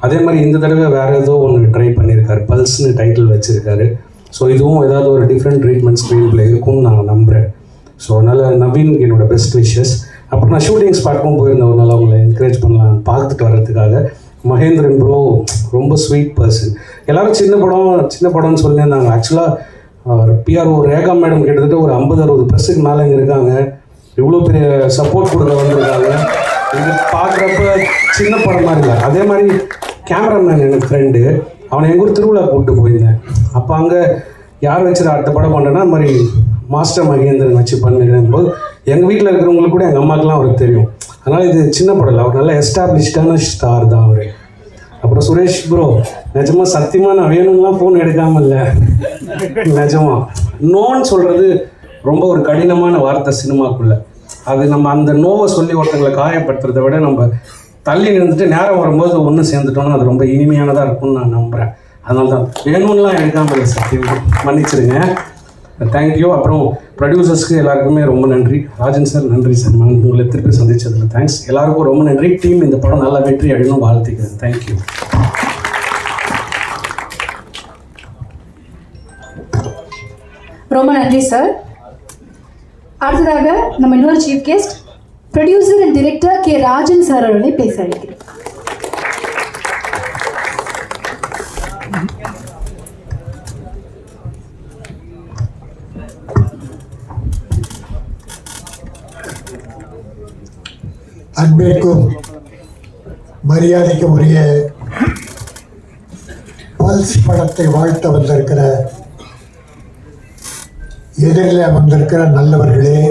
அதே மாதிரி இந்த தடவை வேறு ஏதோ ஒன்று ட்ரை பண்ணியிருக்காரு. பல்ஸ்னு டைட்டில் வச்சுருக்காரு. ஸோ இதுவும் ஏதாவது ஒரு டிஃப்ரெண்ட் ட்ரீட்மெண்ட் ஸ்க்ரீன் ப்ளே இருக்கும்னு நான் நம்புகிறேன். ஸோ அதனால் நவீன் என்னோடய பெஸ்ட் விஷஸ். அப்புறம் நான் ஷூட்டிங் ஸ்பாட்டும் போயிருந்தேன். ஒரு நாள் அவங்களை என்கரேஜ் பண்ணலாம் பார்த்துட்டு வர்றதுக்காக. மகேந்திரன் ப்ரோ ரொம்ப ஸ்வீட் பர்சன். எல்லோரும் சின்ன படம்னு சொல்லியிருந்தாங்க. ஆக்சுவலாக பிஆர்ஓ ரேகா மேடம் கிட்டத்தட்ட ஒரு 50-60 ப்ரெஸ்ஸுக்கு மேலே இங்கே இருக்காங்க. இவ்வளோ பெரிய சப்போர்ட் கொடுக்க வந்திருக்காங்க. இது பார்க்குறப்ப சின்ன படமாக இல்லை. அதே மாதிரி கேமராமேன் எனக்கு ஃப்ரெண்டு, அவனை எங்கள் ஊர் திருவிழா கூப்பிட்டு போயிருந்தேன். அப்போ அங்கே யார் வச்சு அடுத்த படம் பண்ணுறேன்னா இந்த மாதிரி மாஸ்டர் மகேந்திரன் வச்சு பண்ணுறேன் போது எங்கள் வீட்டில் இருக்கிறவங்களுக்கு கூட எங்கள் அம்மாக்கெலாம் அவருக்கு தெரியும். அதனால் இது சின்ன படம் இல்லை. அவர் நல்லா எஸ்டாப்ளிஷ்டான ஸ்டார் தான் அவர். அப்புறம் சுரேஷ் ப்ரோ நிஜமாக சத்தியமாக நான் வேணும்லாம் ஃபோன் எடுக்காமல் இல்லை. நிஜமாக நோன்னு சொல்கிறது ரொம்ப ஒரு கடினமான வார்த்தை சினிமாக்குள்ளே. அது நம்ம அந்த நோவை சொல்லி ஒருத்தங்களை காயப்படுத்துறதை விட நம்ம தள்ளி நின்றுட்டு நேரம் வரும்போது ஒன்று சேர்ந்துட்டோன்னா அது ரொம்ப இனிமையானதாக இருக்கும்னு நான் நம்புகிறேன். அதனால தான் வேணும்லாம் எடுக்காமல் இல்லை. சத்தியம் மன்னிச்சிடுங்க. தேங்க்யூ. அப்புறம் ப்ரொடியூசர்ஸ்க்கு எல்லாருக்குமே ரொம்ப நன்றி. ராஜன் சார் நன்றி சார். நான் உங்களை திருப்பி சந்திச்சதில் தேங்க்ஸ். எல்லாருக்கும் ரொம்ப நன்றி. டீம் இந்த படம் நல்லா வெற்றி அடையணும் வாழ்த்துக்கிறேன். தேங்க்யூ. ரொம்ப நன்றி சார். அடுத்ததாக நம்ம இன்னொரு chief guest producer and director K Rajan sir அவர்களை பேச அழைக்கிறேன். அன்பிற்கும் மரியாதைக்கும் உரிய பல்ஸ் படத்தை வாழ்த்த வந்திருக்கிற எதிரில் வந்திருக்கிற நல்லவர்களே,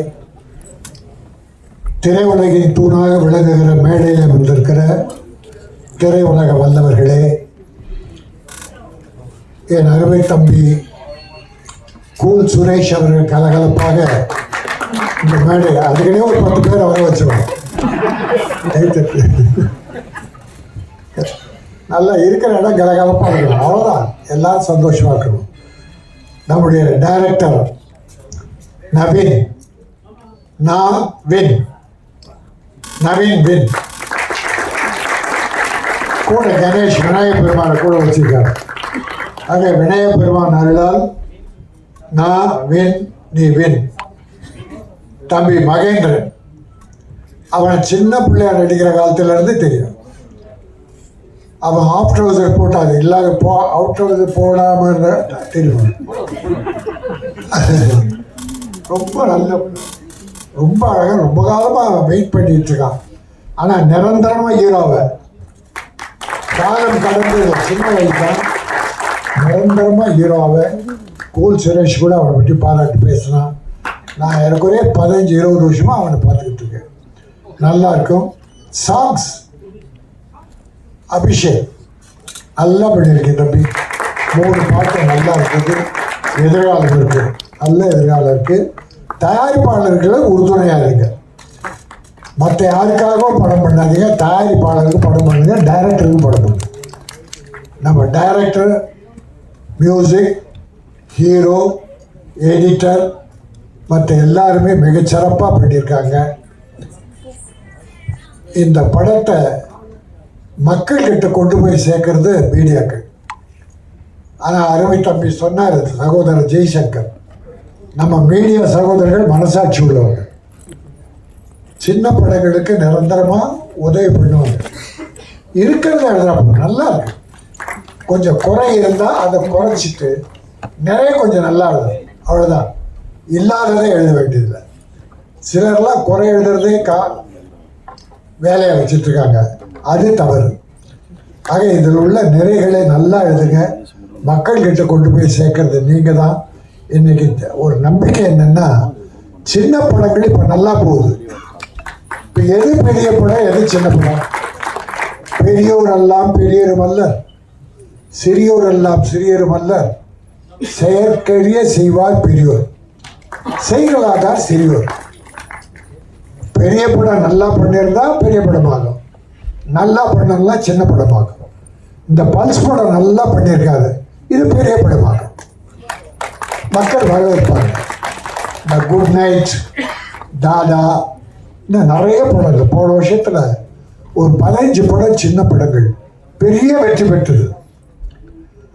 திரையுலகின் தூணாக விளங்குகிற மேடையில் வந்திருக்கிற திரையுலக வல்லவர்களே, என் அருமை தம்பி கூல் சுரேஷ் அவர்கள் கலகலப்பாக இந்த மேடை அதுக்குனே ஒரு 10 பேரை வர வச்சுருவோம். நல்லா இருக்கிற இடம் கலகலப்பாக இருக்கணும். அவ்வளோதான். எல்லாரும் சந்தோஷமாக இருக்கணும். நம்முடைய டைரக்டர் நவீன் வின் கூட கணேஷ் விநாயக பெருமானை கூட வச்சிருக்காரு. ஆக விநாயக பெருமான் அருளால் நான் வின் நீ வின். தம்பி மகேந்திரன் அவன் சின்ன பிள்ளையா நடிக்கிற காலத்திலேருந்து தெரியும். அவன் ஆஃப் ட்ரவுசர் போட்டாது இல்லாத அவுட் ட்ரவுசர் போடாமல் தெரியும். ரொம்ப நல்ல ரொம்ப அழகாக ரொம்ப காலமாக வெயிட் பண்ணிட்டு இருக்கான். ஆனால் நிரந்தரமாக ஹீரோவை காலம் கடந்து சின்ன வயசுதான் நிரந்தரமாக ஹீரோவை கூல் சுரேஷ் கூட அவனை பற்றி பாராட்டி பேசினான். நான் எனக்குரிய 15-20 வருஷமாக அவனை பார்த்துக்கிட்டு இருக்கேன். நல்லா இருக்கும். சாங்ஸ் அபிஷேக் நல்லா பண்ணியிருக்கேன் தம்பி. 3 பாட்டு நல்லா இருக்குது. எதிர்காலம் இருக்குது, நல்ல எதிர்காலம் இருக்குது. தயாரிப்பாளர்களை உறுதுணையாக இருங்க. மற்ற யாருக்காகவும் படம் பண்ணாதீங்க. தயாரிப்பாளருக்கு படம் பண்ணுங்க, டைரக்டருக்கு படம் பண்ணுங்க. நம்ம டைரக்டர், மியூசிக், ஹீரோ, எடிட்டர் மற்ற எல்லாருமே மிகச்சிறப்பாக பண்ணியிருக்காங்க. இந்த படத்தை மக்கள்கிட்ட கொண்டு போய் சேர்க்கறது மீடியாக்கள். ஆனால் அருமை தம்பி சொன்னார் சகோதரர் ஜெய்சங்கர், நம்ம மீடியா சகோதரர்கள் மனசாட்சி உள்ளவங்க. சின்ன படங்களுக்கு நிரந்தரமாக உதவி பண்ணுவாங்க. இருக்கிறத எழுதுறாங்க, நல்லா இருக்கு. கொஞ்சம் குறை இருந்தால் அதை குறைச்சிட்டு நிறைய கொஞ்சம் நல்லா எழுதும், அவ்வளோதான். இல்லாததை எழுத வேண்டியதில்லை. சிலர்லாம் குறை எழுதுறதே வேலையை வச்சிட்ருக்காங்க, அது தவறு. ஆக இதில் உள்ள நிறைகளை நல்லா எழுதுங்க. மக்கள்கிட்ட கொண்டு போய் சேர்க்கறது நீங்கள் தான். இன்றைக்கி ஒரு நம்பிக்கை என்னென்னா, சின்ன படங்கள் இப்போ நல்லா போகுது. இப்போ எது பெரிய படம், எது சின்ன படம்? பெரியோர் எல்லாம் பெரியரும் அல்லர், சிறியோர் எல்லாம் சிறியரும் அல்லர், செயற்கரிய செய்வார் பெரியோர், செய்களாதார் சிறியோர். பெரிய படம் நல்லா பண்ணியிருந்தா பெரிய படமாகும், நல்லா பண்ணலாம் சின்ன படமாகும். இந்த பல்ஸ் படம் நல்லா பண்ணியிருக்காரு, இது பெரிய படமாகும், மக்கள் வரவேற்பாங்க. இந்த குட் நைட், தாதா, இன்னும் நிறைய படங்கள் போன வருஷத்தில் ஒரு 15 படம் சின்ன படங்கள் பெரிய வெற்றி பெற்றது.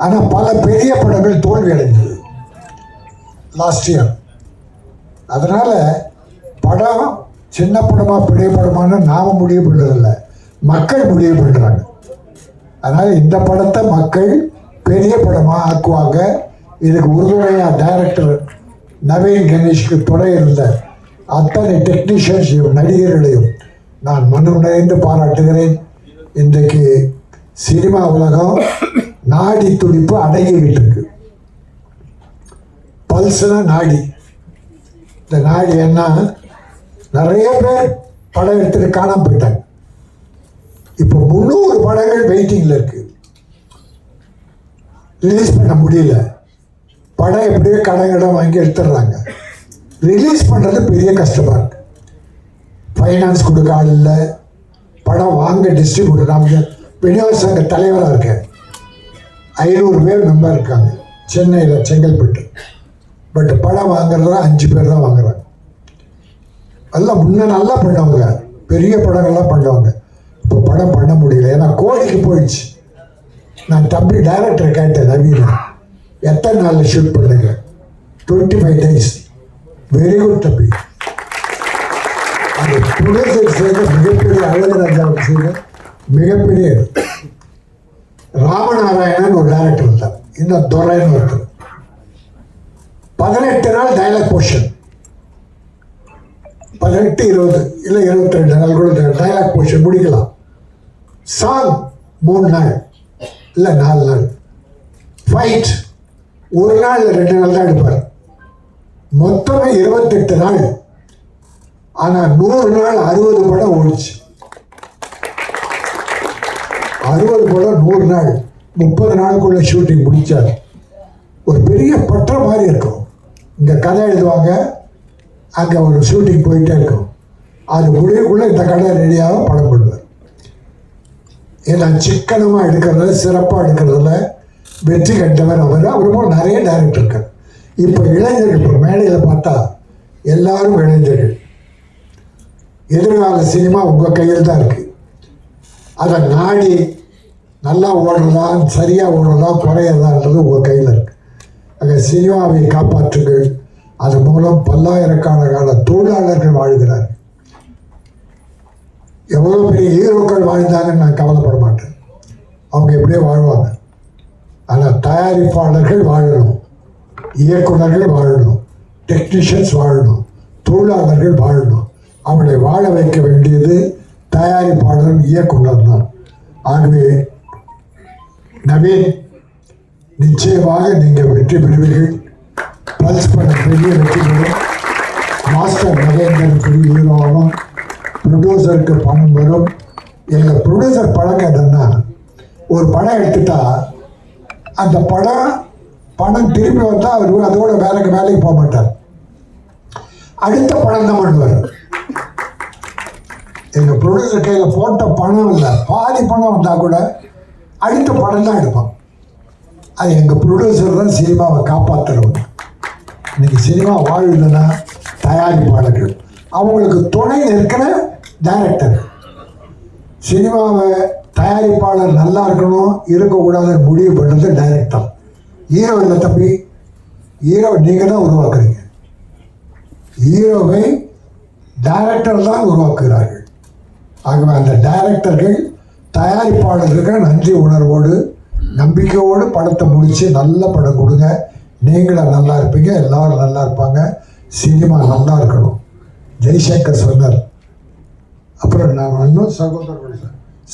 ஆனால் பல பெரிய படங்கள் தோல்வி அடைந்தது லாஸ்ட் இயர். அதனால் படம் சின்ன படமாக பெரிய படமானு நாம் முடிவு பண்ணுறதில்ல, மக்கள் முடிவு பண்ணுறாங்க. அதனால் இந்த படத்தை மக்கள் பெரிய படமாக ஆக்குவாங்க. இதுக்கு உறுதுணையாக டைரக்டர் நவீன் கணேஷ்க்கு துணை இருந்த அத்தனை டெக்னீஷியன்ஸையும் நடிகர்களையும் நான் மனமுடைந்து பாராட்டுகிறேன். இன்றைக்கு சினிமா உலகம் நாடி துடிப்பு அடங்கிக்கிட்டு இருக்கு. பல்ஸ்னா நாடி. இந்த நாடி என்ன, நிறைய பேர் படம் எடுத்துட்டு காணாமல் போயிட்டாங்க. இப்போ 300 படங்கள் வெயிட்டிங்கில் இருக்கு, ரிலீஸ் பண்ண முடியல. படம் எப்படியோ கடன் வாங்கி எடுத்துடுறாங்க. ரிலீஸ் பண்ணுறது பெரிய கஷ்டமாக இருக்கு. ஃபைனான்ஸ் கொடுக்க ஆள் இல்லை, படம் வாங்க டிஸ்ட்ரிபியூட்டர். நான் விநியோக சங்க தலைவராக இருக்கேன். 500 பேர் மெம்பர் இருக்காங்க சென்னையில், செங்கல்பட்டு. பட் படம் வாங்குறதுலாம் 5 பேர் தான் வாங்குறாங்க. எல்லாம் முன்ன நல்லா பண்ணுவாங்க, பெரிய படங்கள்லாம் பண்ணுவாங்க. இப்போ படம் பண்ண முடியல, ஏன்னா கோடிக்கு போயிடுச்சு. நான் தம்பி டைரக்டரை கேட்டேன், நவீன எத்தனை நாளில் ஷூட் பண்ணுங்க? 25 days. வெரி குட் தம்பி. அந்த ப்ரொடியூசர் செய்த மிகப்பெரிய அழகராஜாவுக்கு செய்த மிகப்பெரிய ராமநாராயணன் ஒரு டைரக்டர் இருந்தார், இன்னும் துரைன்னு ஒருத்தர். 18 நாள் டைலாக் போர்ஷன், 18, 20 இல்லை 22 நாள் கூட டைலாக் போர்ஷன் முடிக்கலாம். சாங் 3 நாள் இல்லை 4 நாள். ஃபைட் 1 நாள் இல்லை 2 நாள் தான் எடுப்பார். மொத்தமே 28 நாள். ஆனால் 100 நாள் 60 படம் ஓடிச்சு. 60 படம் 100 நாள், 30 நாளுக்குள்ள ஷூட்டிங் முடிச்சார். ஒரு பெரிய பற்ற மாதிரி இருக்கும். இங்கே கதை எழுதுவாங்க, அங்கே ஒரு ஷூட்டிங் போயிட்டே இருக்கும். அது முடிவுக்குள்ளே இந்த கதை ரெடியாக படம் பண்ணுவார். ஏன்னா சிக்கனமாக எடுக்கிறதுல, சிறப்பாக எடுக்கிறதுல வெற்றி கண்டவர் அவர். அவர் போல் நிறைய டைரக்டர் இருக்கார். இப்போ இளைஞர்கள், இப்போ மேடையில் பார்த்தா எல்லாரும் இளைஞர்கள். எதிர்கால சினிமா உங்கள் கையில் தான் இருக்குது. அதை நாடி நல்லா ஓடுறதா, சரியாக ஓடுறதா, குறையிறதான்றது உங்கள் கையில் இருக்குது. ஆக சினிமாவை காப்பாற்றுங்கள். அது மூலம் பல்லாயிரக்கணக்கான தொழிலாளர்கள் வாழ்கிறார்கள். எவ்வளோ பெரிய ஹீரோக்கள் வாழ்ந்தாங்கன்னு நான் கவலைப்பட மாட்டேன், அவங்க எப்படியோ வாழ்வாங்க. ஆனால் தயாரிப்பாளர்கள் வாழணும், இயக்குநர்கள் வாழணும், டெக்னீஷியன்ஸ் வாழணும், தொழிலாளர்கள் வாழணும். அவனை வாழ வைக்க வேண்டியது தயாரிப்பாளர், இயக்குனர் தான். ஆகவே நவீன், நிச்சயமாக நீங்கள் வெற்றி பெறுவீர்கள். பல்ஸ் படம் பெரிய வெற்றி பெறும். மாஸ்டர் மகேந்திரன் பெரிய ஹீரோவாகும். ப்ரொடியூசருக்கு பணம் வரும். எங்கள் ப்ரொடியூசர் பழக்கம் என்னன்னா, ஒரு படம் எடுத்துட்டா அந்த படம் திரும்பி வந்தால் அவர் அதோட வேலைக்கு போக மாட்டார். அடுத்த படம் தான் பண்ணுவார். எங்கள் ப்ரொடியூசர் கையில் போட்ட பணம் இல்லை, பாதி பணம் வந்தால் கூட அடுத்த படம் தான் எடுப்பான். அது எங்கள் ப்ரொடியூசர் தான் சினிமாவை காப்பாற்றுறவங்க. இன்னைக்கு சினிமா வாழுதுன்னா தயாரிப்பாளர்கள், அவங்களுக்கு துணை இருக்கிற டைரக்டர். சினிமாவை தயாரிப்பாளர் நல்லா இருக்கணும், இருக்கக்கூடாதுன்னு முடிவு பண்ணுறது டைரக்டர். ஹீரோ இல்லை தம்பி, ஹீரோ நீங்கள் தான் உருவாக்குறீங்க. ஹீரோவை டைரக்டர் தான் உருவாக்குகிறார்கள். ஆகவே அந்த டைரக்டர்கள் தயாரிப்பாளர்களுக்கு நன்றி உணர்வோடு நம்பிக்கையோடு படத்தை முடித்து நல்ல படம் கொடுங்க. நீங்களும் நல்லா இருப்பீங்க, எல்லாரும் நல்லா இருப்பாங்க, சினிமா நல்லா இருக்கணும். ஜெய்சங்கர் சொன்னார். அப்புறம் நான் இன்னும் சகோதரர்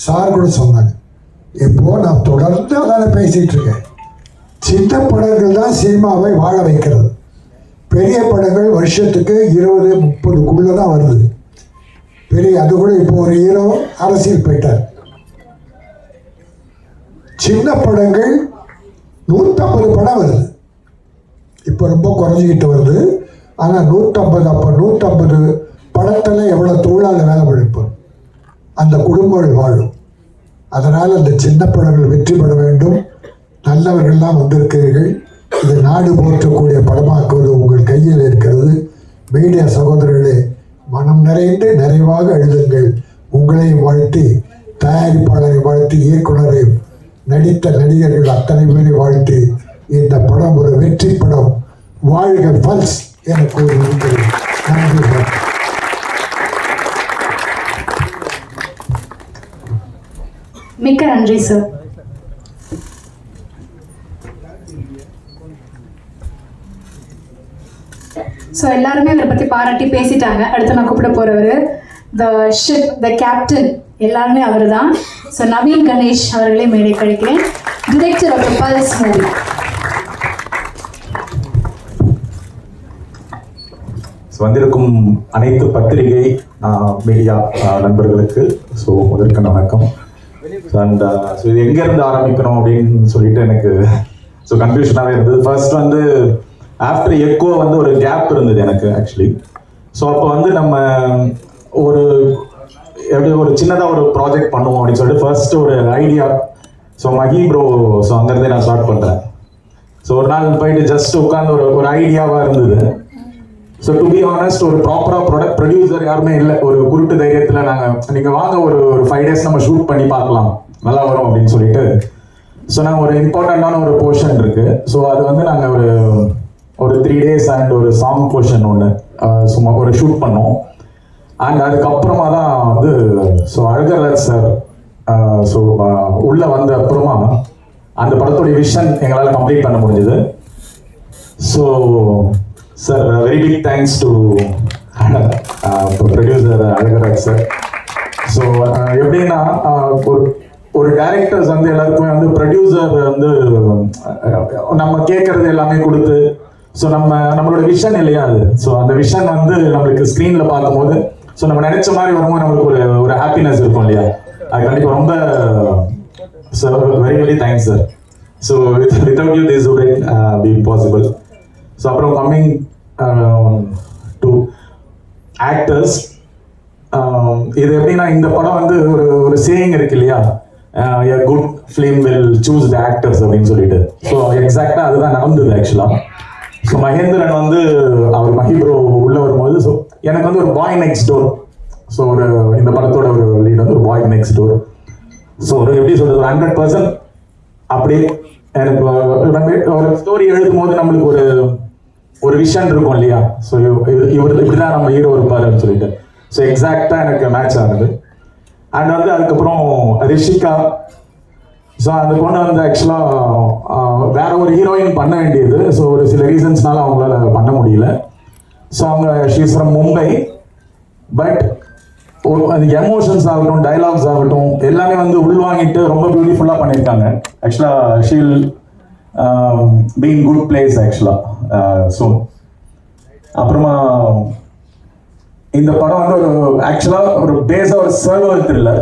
சார் கூட சொன்னாங்க. இப்போது நான் தொடர்ந்து அதால் பேசிகிட்டு இருக்கேன். சின்ன படங்கள் தான் சினிமாவை வாழ வைக்கிறது. பெரிய படங்கள் வருஷத்துக்கு 20-30 தான் வருது. அது கூட இப்போ ஒரு ஹீரோ அரசியல் போயிட்டார். சின்ன படங்கள் 150 படம் வருது. இப்போ ரொம்ப குறைஞ்சிக்கிட்டு வருது. ஆனால் 150, அப்போ 150 படத்தில் எவ்வளோ தொழிலாளர் வேலை படிப்போம், அந்த குடும்பங்கள் வாழும். அதனால் அந்த சின்ன படங்கள் வெற்றி பெற வேண்டும். நல்லவர்கள்லாம் வந்திருக்கிறீர்கள். இது நாடு போற்றக்கூடிய படமாக்குவது உங்கள் கையில் இருக்கிறது. மீடியா சகோதரர்களே, மனம் நிறைந்து நிறைவாக எழுதுங்கள். உங்களையும் வாழ்த்தி, தயாரிப்பாளரை வாழ்த்தி, இயக்குனரையும், நடித்த நடிகர்கள் அத்தனை பேரை வாழ்த்தி, இந்த படம் ஒரு வெற்றி படம். வாழ்க பல்ஸ் என கூறியிருக்கிறேன். நன்றி. மிக்க நன்றி சார். ஸோ எல்லாருமே இவரை பற்றி பாராட்டி பேசிட்டாங்க. அடுத்து நான் கூப்பிட போகிறவர் த ஷிப், த கேப்டன், எல்லாருமே அவர் தான். ஸோ நவீன் கணேஷ் அவர்களே மேடை கழிக்கிறேன், director of the pulse movie. வந்திருக்கும் அனைத்து பத்திரிகை மீடியா நண்பர்களுக்கு முதற்க வணக்கம். அண்ட் இது எங்கேருந்து ஆரம்பிக்கணும் அப்படின்னு சொல்லிட்டு எனக்கு கன்ஃபியூஷனாகவே இருந்தது. ஃபர்ஸ்ட் வந்து ஆஃப்டர் எக்கோ வந்து ஒரு கேப் இருந்தது எனக்கு ஆக்சுவலி. ஸோ அப்போ வந்து நம்ம ஒரு எப்படி ஒரு சின்னதாக ஒரு ப்ராஜெக்ட் பண்ணுவோம் அப்படின்னு சொல்லிட்டு ஃபர்ஸ்ட் ஒரு idea. So Mahi bro, so அங்கேருந்தே நான் ஸ்டார்ட் பண்ணுறேன். ஸோ ஒரு நாள் போயிட்டு ஜஸ்ட் உட்காந்து ஒரு ஐடியாவாக இருந்தது. ஸோ டு பி ஆனஸ்ட், ஒரு ப்ராப்பராக ப்ரொடியூசர் யாருமே இல்லை. ஒரு குருட்டு தைரியத்தில் நீங்கள் வாங்க ஒரு 5 days நம்ம ஷூட் பண்ணி பார்க்கலாம், நல்லா வரும் அப்படின்னு சொல்லிட்டு. ஸோ நாங்கள் ஒரு இம்பார்ட்டண்ட்டான ஒரு போர்ஷன் இருக்குது. ஸோ அது வந்து நாங்கள் ஒரு 3 days அண்ட் ஒரு சாங் போர்ஷன் ஒன்று சும்மா ஒரு ஷூட் பண்ணோம். அண்ட் அதுக்கப்புறமா தான் வந்து அழகராஜ் சார் உள்ளே வந்த அப்புறமா அந்த படத்தோடைய விஷன் எங்களால் கம்ப்ளீட் பண்ண முடிஞ்சது. So sir, very big thanks to producer Alagaraj sir. So எப்படின்னா ஒரு டைரக்டர்ஸ் வந்து எல்லாருக்குமே வந்து ப்ரொடியூசர் வந்து நம்ம கேட்கறது எல்லாமே கொடுத்து, ஸோ நம்மளோட விஷன் இல்லையா அது. ஸோ அந்த விஷன் வந்து நம்மளுக்கு ஸ்க்ரீனில் பார்க்கும்போது நம்ம நினைச்ச மாதிரி வரும்போது நம்மளுக்கு ஒரு ஹாப்பினஸ் இருக்கும் இல்லையா. அது கண்டிப்பாக ரொம்ப sir, very very thanks sir. So without you this would be impossible. So அப்புறம் கம்மிங் டு ஆக்டர்ஸ், இது எப்படின்னா இந்த படம் வந்து ஒரு சேயிங் இருக்கு இல்லையா, a good film will choose the actors அப்படின்னு சொல்லிட்டு. ஸோ எக்ஸாக்டாக அதுதான் நடந்தது ஆக்சுவலாக. ஸோ மகேந்திரன் வந்து அவர் மஹி ப்ரோ உள்ளே வரும்போது எனக்கு வந்து ஒரு பாய் நெக்ஸ்ட் டோர். ஸோ இந்த படத்தோட ஒரு லீட் வந்து ஒரு பாய் நெக்ஸ்ட் டோர். ஸோ எப்படி சொல்றது, 100% அப்படியே எனக்கு ஒரு ஸ்டோரி எழுதும் போது நம்மளுக்கு ஒரு விஷன் இருக்கும் இல்லையா. ஸோ இவர் இப்படிதான் நம்ம ஹீரோ இருப்பாருன்னு சொல்லிட்டு. ஸோ எக்ஸாக்டா எனக்கு மேட்ச் ஆகுது. அண்ட் வந்து அதுக்கப்புறம் ரிஷிகா, ஸோ அந்த பொண்ணு வந்து ஆக்சுவலாக வேற ஒரு ஹீரோயின் பண்ண வேண்டியது. ஸோ ஒரு சில ரீசன்ஸ்னால அவங்களால பண்ண முடியல. ஸோ அவங்க ஷீஸ் ஃப்ரம் மும்பை. பட் அது எமோஷன்ஸ் ஆகட்டும், டைலாக்ஸ் ஆகட்டும், எல்லாமே வந்து உள்வாங்கிட்டு ரொம்ப பியூட்டிஃபுல்லாக பண்ணியிருக்காங்க. ஆக்சுவலாக she'll be in good place ஆக்சுவலாக. ஸோ அப்புறமா இந்த படம் வந்து ஒரு ஆக்சுவலாக ஒரு பேஸாக ஒரு சர்வைவல் த்ரில்லர்.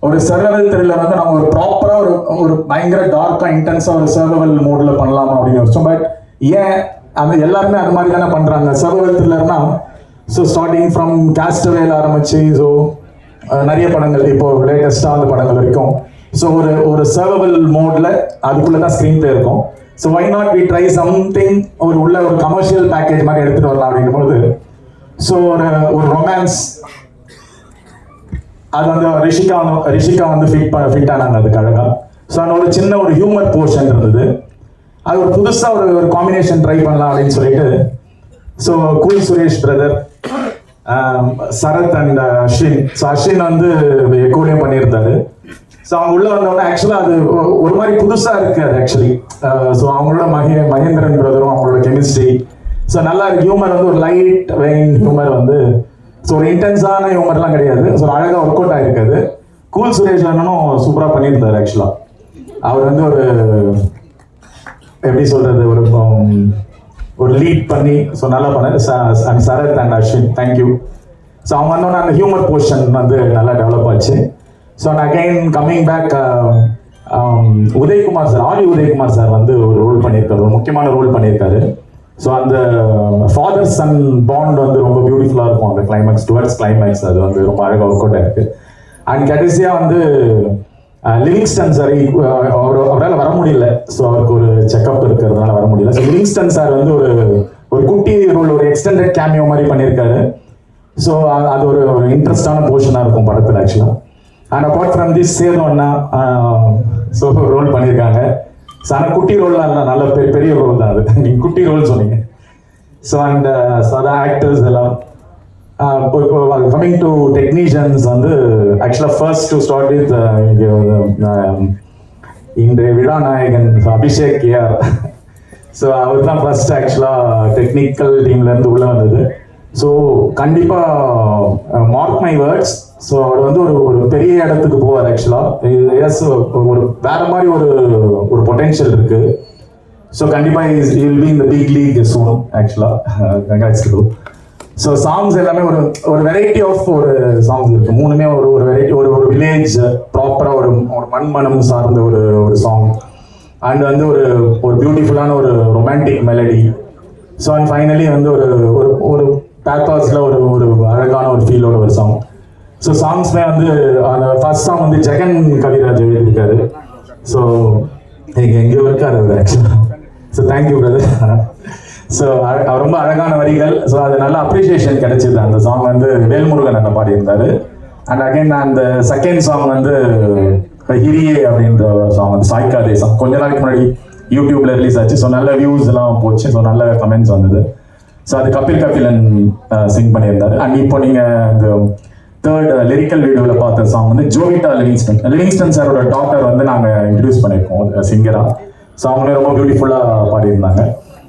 ஒரு சர்வைவல் த்ரில்லர் வந்து நம்ம ஒரு ப்ராப்பராக ஒரு பயங்கர டார்க்காக இன்டென்ஸாக ஒரு சர்வைவல் மோடில் பண்ணலாமா அப்படின்னு யோசிச்சோம். பட் ஏன் அந்த எல்லாருமே அது மாதிரி தானே பண்ணுறாங்க சர்வைவல் த்ரில்லர்னா. ஸோ ஸ்டார்டிங் ஃப்ரம் கேஸ்டவேல ஆரம்பிச்சு ஸோ நிறைய படங்கள் இப்போ லேட்டஸ்டாக அந்த படங்கள் வரைக்கும். ஸோ ஒரு சர்வைவல் மோடில் அதுக்குள்ளே தான் ஸ்க்ரீன் பிளே இருக்கும். So why not we try something உள்ள ஒரு கமர்ஷியல் பேக்கேஜ் மாதிரி எடுத்துகிட்டு வரலாம் அப்படிங்கும்போது ஸோ ஒரு ரொமான்ஸ் அது வந்து ரிஷிகா வந்து ஃபிட் ஆனாங்க அதுக்கு அழகாக. ஸோ அதில் ஒரு சின்ன ஒரு ஹியூமர் போர்ஷன் இருந்தது. அது ஒரு புதுசாக ஒரு காம்பினேஷன் ட்ரை பண்ணலாம் அப்படின்னு சொல்லிட்டு so cool Suresh brother, Sarath and Ashwin. So Ashwin வந்து எக்கோலையும் பண்ணியிருந்தாரு. ஸோ அவங்க உள்ள வந்தவொடனே ஆக்சுவலாக அது ஒரு மாதிரி புதுசாக இருக்கு அது ஆக்சுவலி. ஸோ அவங்களோட மகேந்திரன் பிரதரும் அவங்களோட கெமிஸ்ட்ரி ஸோ நல்லா இருக்கு. ஹியூமர் வந்து ஒரு லைட் வெயின் ஹியூமர் வந்து ஸோ ஒரு இன்டென்ஸான ஹியூமர்லாம் கிடையாது. ஸோ அழகாக ஒர்க் அவுட் ஆகிருக்காது. கூல் சுரேஷ் அண்ணனும் சூப்பராக பண்ணியிருந்தார் ஆக்சுவலாக. அவர் வந்து ஒரு எப்படி சொல்கிறது ஒரு லீட் பண்ணி ஸோ நல்லா பண்ணார். Sarath and Ashwin thank you. So அவங்க வந்தோடனே அந்த ஹியூமர் போர்ஷன் வந்து நல்லா டெவலப் ஆச்சு. So and again coming back Udayakumar sir, Udayakumar sir வந்து ஒரு ரோல் பண்ணியிருக்காரு, ஒரு முக்கியமான ரோல் பண்ணியிருக்காரு. ஸோ அந்த ஃபாதர் சன் பாண்ட் வந்து ரொம்ப பியூட்டிஃபுல்லாக இருக்கும். அந்த கிளைமேக்ஸ் டுவர்ட்ஸ் கிளைமேக்ஸ் அது வந்து ரொம்ப அழகாக ஒர்க் அவுட் ஆயிருக்கு. அண்ட் கடைசியாக வந்து லிவிங்ஸ்டன் சார் அவரால் வர முடியல. ஸோ அவருக்கு ஒரு செக்அப் இருக்கிறதுனால வர முடியல. ஸோ லிவிங்ஸ்டன் சார் வந்து ஒரு குட்டி ரோல், ஒரு எக்ஸ்டெண்டட் கேமியோ மாதிரி பண்ணியிருக்காரு. ஸோ அது ஒரு இன்ட்ரெஸ்டான போர்ஷனாக இருக்கும் படத்தில் ஆக்சுவலாக. அண்ட் அப்பார்ட் ஃப்ரம் திஸ் சேதம்னா ஸோ ரோல் பண்ணியிருக்காங்க. ஸோ ஆனால் குட்டி ரோல்லாம் இல்லை, நல்ல பெரிய ரோல் தான் அது. நீங்கள் குட்டி ரோல் சொன்னீங்க. ஸோ அண்ட் ஸோ அதான் ஆக்டர்ஸ் எல்லாம். இப்போ கம்மிங் டு டெக்னீஷியன்ஸ் வந்து ஆக்சுவலாக ஃபர்ஸ்ட் டு ஸ்டார்ட் வித் இன்றைய விழாநாயகன் அபிஷேக் கேஆர். ஸோ அவர் தான் ஃபர்ஸ்ட் ஆக்சுவலாக டெக்னிக்கல் டீம்லேருந்து உள்ளே வந்தது. ஸோ கண்டிப்பாக மார்க் மை வேர்ட்ஸ். ஸோ அவர் வந்து ஒரு பெரிய இடத்துக்கு போவார் ஆக்சுவலாக. எஸ், ஒரு வேற மாதிரி ஒரு பொட்டென்ஷியல் இருக்கு. ஸோ கண்டிப்பாக will be in the big league soon ஆக்சுவலாக. ஸோ சாங்ஸ் எல்லாமே ஒரு வெரைட்டி ஆஃப் ஒரு சாங்ஸ் இருக்கு. மூணுமே ஒரு வெரைட்டி, ஒரு வில்லேஜ் ப்ராப்பராக ஒரு மண்மனம் சார்ந்த ஒரு சாங். அண்ட் வந்து ஒரு பியூட்டிஃபுல்லான ஒரு romantic melody. So and finally வந்து ஒரு பேத்தாஸில் ஒரு அழகான ஒரு ஃபீலோட ஒரு சாங். ஸோ சாங்ஸ்மே வந்து அந்த ஃபர்ஸ்ட் சாங் வந்து ஜெகன் கவிராஜ் எழுதியிருக்காரு. ஸோ எங்கேயோ இருக்காரு அவர் ஆக்சுவலாக. So thank you brother. ஸோ ரொம்ப அழகான வரிகள். ஸோ அது நல்ல அப்ரிசியேஷன் கிடைச்சிது. அந்த சாங் வந்து வேல்முருகன் அண்ணன் பாடியிருந்தாரு. அண்ட் அகைன் அந்த செகண்ட் சாங் வந்து ஹிரியே அப்படின்ற சாங் வந்து சாய்கா தேசம் கொஞ்ச நாளைக்கு முன்னாடி யூடியூப்ல ரிலீஸ் ஆச்சு. ஸோ நல்ல வியூஸ் எல்லாம் போச்சு. ஸோ நல்ல கமெண்ட்ஸ் வந்தது. ஸோ அது கபிலன் சிங் பண்ணியிருந்தாரு. அண்ட் இப்போ நீங்கள் இந்த தேர்ட் லிரிக்கல் வீடியோவில் பார்த்த சாங் வந்து ஜோவிட்டா லிவிங்ஸ்டன் சாரோட டாக்டர் வந்து நாங்கள் இன்ட்ரடியூஸ் பண்ணியிருக்கோம் சிங்கராக. ஸோ அவங்களே ரொம்ப பியூட்டிஃபுல்லாக பாடியிருந்தாங்க.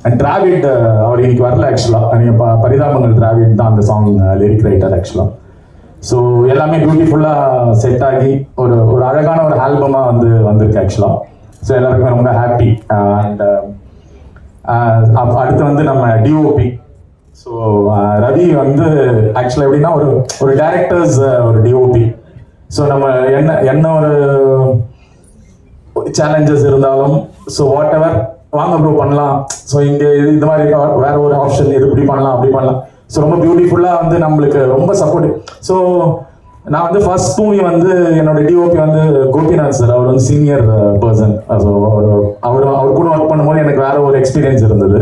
அண்ட் டிராவிட் அவர் இன்னைக்கு வரல ஆக்சுவலாக. நீங்கள் பரிதாபங்கள் டிராவிட் தான் அந்த சாங் லிரிக் ரைட்டர் ஆக்சுவலாக. ஸோ எல்லாமே பியூட்டிஃபுல்லாக செட் ஆகி ஒரு அழகான ஒரு ஆல்பமாக வந்திருக்கு ஆக்சுவலாக. ஸோ எல்லாருக்குமே ரொம்ப ஹாப்பி. அண்ட் அடுத்து வந்து நம்ம டிஓபி. ஸோ ரவி வந்து ஆக்சுவலாக எப்படின்னா ஒரு டேரக்டர்ஸ் ஒரு டிஓபி. ஸோ நம்ம என்ன ஒரு சேலஞ்சஸ் இருந்தாலும் ஸோ வாட் எவர் வாங்க ப்ரூவ் பண்ணலாம். ஸோ இங்கே இது மாதிரி வேற ஒரு ஆப்ஷன் இது இப்படி பண்ணலாம் அப்படி பண்ணலாம். ஸோ ரொம்ப பியூட்டிஃபுல்லாக வந்து நம்மளுக்கு ரொம்ப சப்போர்ட்டிவ். ஸோ நான் வந்து ஃபர்ஸ்ட் மூவி வந்து என்னோட டிஓபி வந்து கோபிநாத் சார். அவர் வந்து சீனியர் பர்சன். ஸோ அவர் கூட ஒர்க் பண்ணும்போது எனக்கு வேற ஒரு எக்ஸ்பீரியன்ஸ் இருந்தது.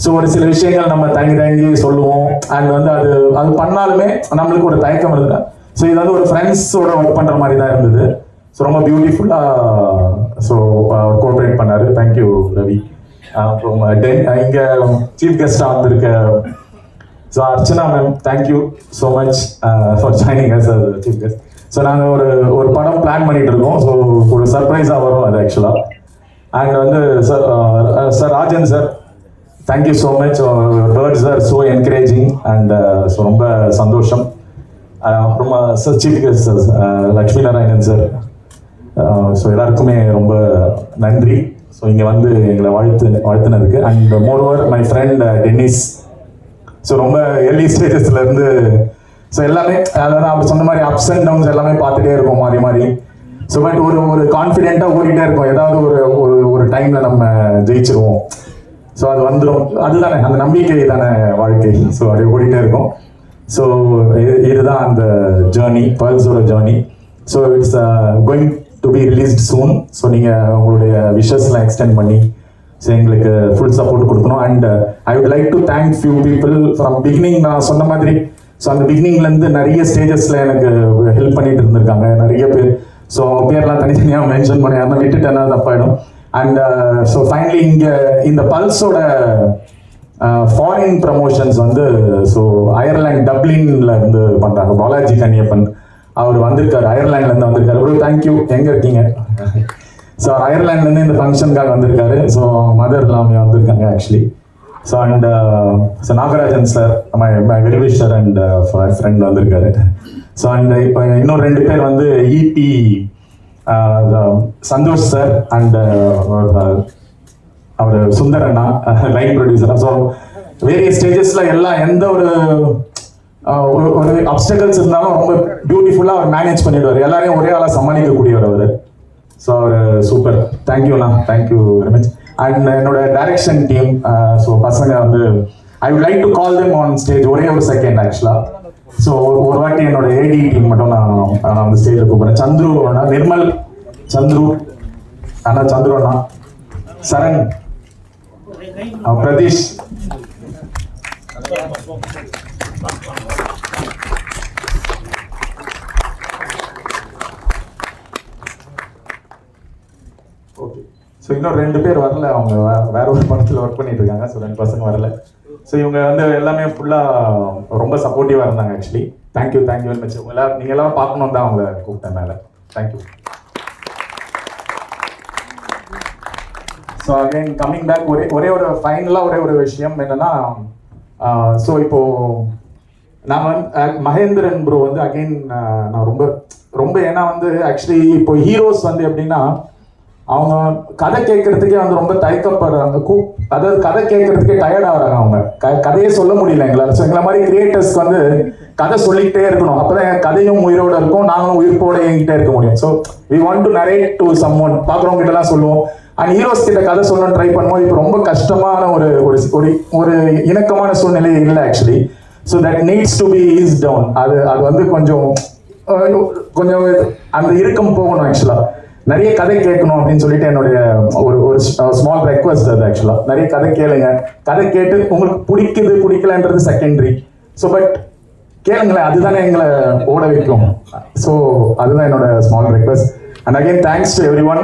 ஸோ ஒரு சில விஷயங்கள் நம்ம தயங்கி சொல்லுவோம். அண்ட் வந்து அது பண்ணாலுமே நம்மளுக்கு ஒரு தயக்கம் இருக்கு. ஸோ இது வந்து ஒரு ஃப்ரெண்ட்ஸோட ஒர்க் பண்ணுற மாதிரி தான் இருந்தது. ஸோ ரொம்ப பியூட்டிஃபுல்லாக ஸோ கோஆப்ரேட் பண்ணார். தேங்க்யூ ரவி. அப்புறம் இங்கே சீஃப் கெஸ்டாக வந்திருக்க so Archana ma'am, thank you so much for joining us chief guest. So நாங்கள் ஒரு படம் பிளான் பண்ணிட்டு இருக்கோம். ஸோ ஒரு சர்ப்ரைஸாக வரும் அது ஆக்சுவலாக. அண்ட் வந்து sir Rajan sir thank you so much. Words are so encouraging and so ரொம்ப சந்தோஷம். அப்புறமா sir chief guest Lakshmi Narayanan sir, so எல்லாருக்குமே ரொம்ப நன்றி. ஸோ இங்கே வந்து எங்களை வாழ்த்துனதுக்கு. And moreover my friend Dennis. So ரொம்ப ஏர்லி ஸ்டேஜஸ்லேருந்து ஸோ எல்லாமே அதாவது அவர் சொன்ன மாதிரி அப்ஸ் அண்ட் டவுன்ஸ் எல்லாமே பார்த்துட்டே இருக்கும் மாறி மாறி. ஸோ பட் ஒரு கான்ஃபிடென்ட்டாக ஓடிட்டே இருக்கும். ஏதாவது ஒரு டைமில் நம்ம ஜெயிச்சிருவோம். ஸோ அது வந்துடும். அதுதானே அந்த நம்பிக்கை தானே வாழ்க்கை. ஸோ அப்படியே ஓடிட்டே இருக்கும். ஸோ இதுதான் அந்த ஜேர்னி, பேர்ல்ஸோட journey. So it's going to be released soon. So நீங்கள் உங்களுடைய விஷஸ்லாம் எக்ஸ்டெண்ட் பண்ணி ஸோ எங்களுக்கு ஃபுல் சப்போர்ட் கொடுக்கணும். And I would like to thank few people from beginning. நான் சொன்ன மாதிரி ஸோ அந்த பிகினிங்லேருந்து நிறைய ஸ்டேஜஸில் எனக்கு ஹெல்ப் பண்ணிட்டு இருந்திருக்காங்க நிறைய பேர். ஸோ அவங்க பேர்லாம் தனித்தனியாக மென்ஷன் பண்ணி யாரும் விட்டுட்டேன்னா தப்பாயிடும். அண்ட் ஸோ ஃபைனலி இங்கே இந்த பல்ஸோட ஃபாரின் ப்ரமோஷன்ஸ் வந்து ஸோ அயர்லாந்து டப்ளின்ல இருந்து பண்ணுறாங்க. பாலாஜி கன்னியப்பன் அவர் வந்திருக்காரு, அயர்லாண்ட்லேருந்து வந்திருக்காரு. Bro thank you. எங்கே இருக்கீங்க? ஸோ அயர்லாண்ட்லேருந்து இந்த ஃபங்க்ஷனுக்காக வந்திருக்காரு. ஸோ மதர் எல்லாமே வந்திருக்காங்க actually. So and so Nagarajan sir my wellwisher and friend வந்திருக்காரு. ஸோ அண்ட் இப்போ இன்னும் 2 பேர் வந்து இபி சந்தோஷ் சார் அண்ட் அவர் சுந்தரண்ணா லைன் ப்ரொடியூசரா. ஸோ வேரியஸ் ஸ்டேஜஸில் எல்லாம் எந்த ஒரு அப்டக்கல்ஸ் இருந்தாலும் ரொம்ப பியூட்டிஃபுல்லாக அவர் மேனேஜ் பண்ணிடுவார். எல்லாரையும் ஒரே ஆளாக சமாளிக்கக்கூடியவர் அவர். ஸோ அவர் சூப்பர். தேங்க்யூண்ணா, தேங்க்யூ வெரி மச். அண்ட் என்னோட டைரக்ஷன் டீம், ஸோ பசங்க வந்து ஐ would like to call them on stage ஒரே ஒரு செகண்ட் ஆக்சுவலாக. ஸோ ஒரு வாட்டி என்னோட ஏடி டீம் மட்டும் நான் அந்த ஸ்டேஜில் கூப்பிட்றேன். சந்துரு அண்ணா, நிர்மல், சந்துரு அண்ணா, சந்துரு அண்ணா, சரண், பிரதீஷ், ஓகே. ஸோ இன்னும் 2 பேர் வரல. அவங்க வேற ஒரு படத்தில் ஒர்க் பண்ணிட்டு இருக்காங்க. ஸோ 2 பசங்க வரல. ஸோ இவங்க வந்து எல்லாமே ஃபுல்லாக ரொம்ப சப்போர்ட்டிவாக இருந்தாங்க ஆக்சுவலி. Thank you very much. நீங்கள் எல்லாரும் பார்க்கணும் தான் அவங்கள கூப்பிட்டேன் மேலே. Thank you. So again coming back ஒரே ஒரு ஃபைனலாக ஒரே ஒரு விஷயம் என்னன்னா, ஸோ இப்போ நான் வந்து மகேந்திரன் ப்ரோ வந்து அகைன் நான் ரொம்ப ஏன்னா வந்து ஆக்சுவலி இப்போ ஹீரோஸ் வந்து எப்படின்னா அவங்க கதை கேட்கறதுக்கே வந்து ரொம்ப தயக்கப்படுறாங்க. அதாவது கதை கேட்கறதுக்கே டயர்ட் ஆகிறாங்க. அவங்க கதையே சொல்ல முடியல எங்களால். ஸோ எங்களை மாதிரி கிரியேட்டர்ஸ்க்கு வந்து கதை சொல்லிக்கிட்டே இருக்கணும். அப்போதான் கதையும் உயிரோட இருக்கும், நாங்களும் உயிர்ப்போட எங்கிட்டே இருக்க முடியும். So we want to narrate to someone. பார்க்குறவங்க கிட்டலாம் சொல்லுவோம். அண்ட் ஹீரோஸ் கிட்ட கதை சொல்லணும்னு ட்ரை பண்ணும்போது இப்போ ரொம்ப கஷ்டமான ஒரு இணக்கமான சூழ்நிலை இல்லை actually. So that needs to be ease down. அது வந்து கொஞ்சம் அந்த இறுக்கம் போகணும் ஆக்சுவலாக. நிறைய கதை கேட்கணும் அப்படின்னு சொல்லிட்டு என்னுடைய ஒரு ஸ்மால் ரெக்வஸ்ட் அது ஆக்சுவலாக. நிறைய கதை கேளுங்க. கதை கேட்டு உங்களுக்கு பிடிக்கலன்றது செகண்டரி. ஸோ பட் கேளுங்களேன், அதுதானே எங்களை ஓட வைக்கும். ஸோ அதுதான் என்னோட small request. And again thanks to everyone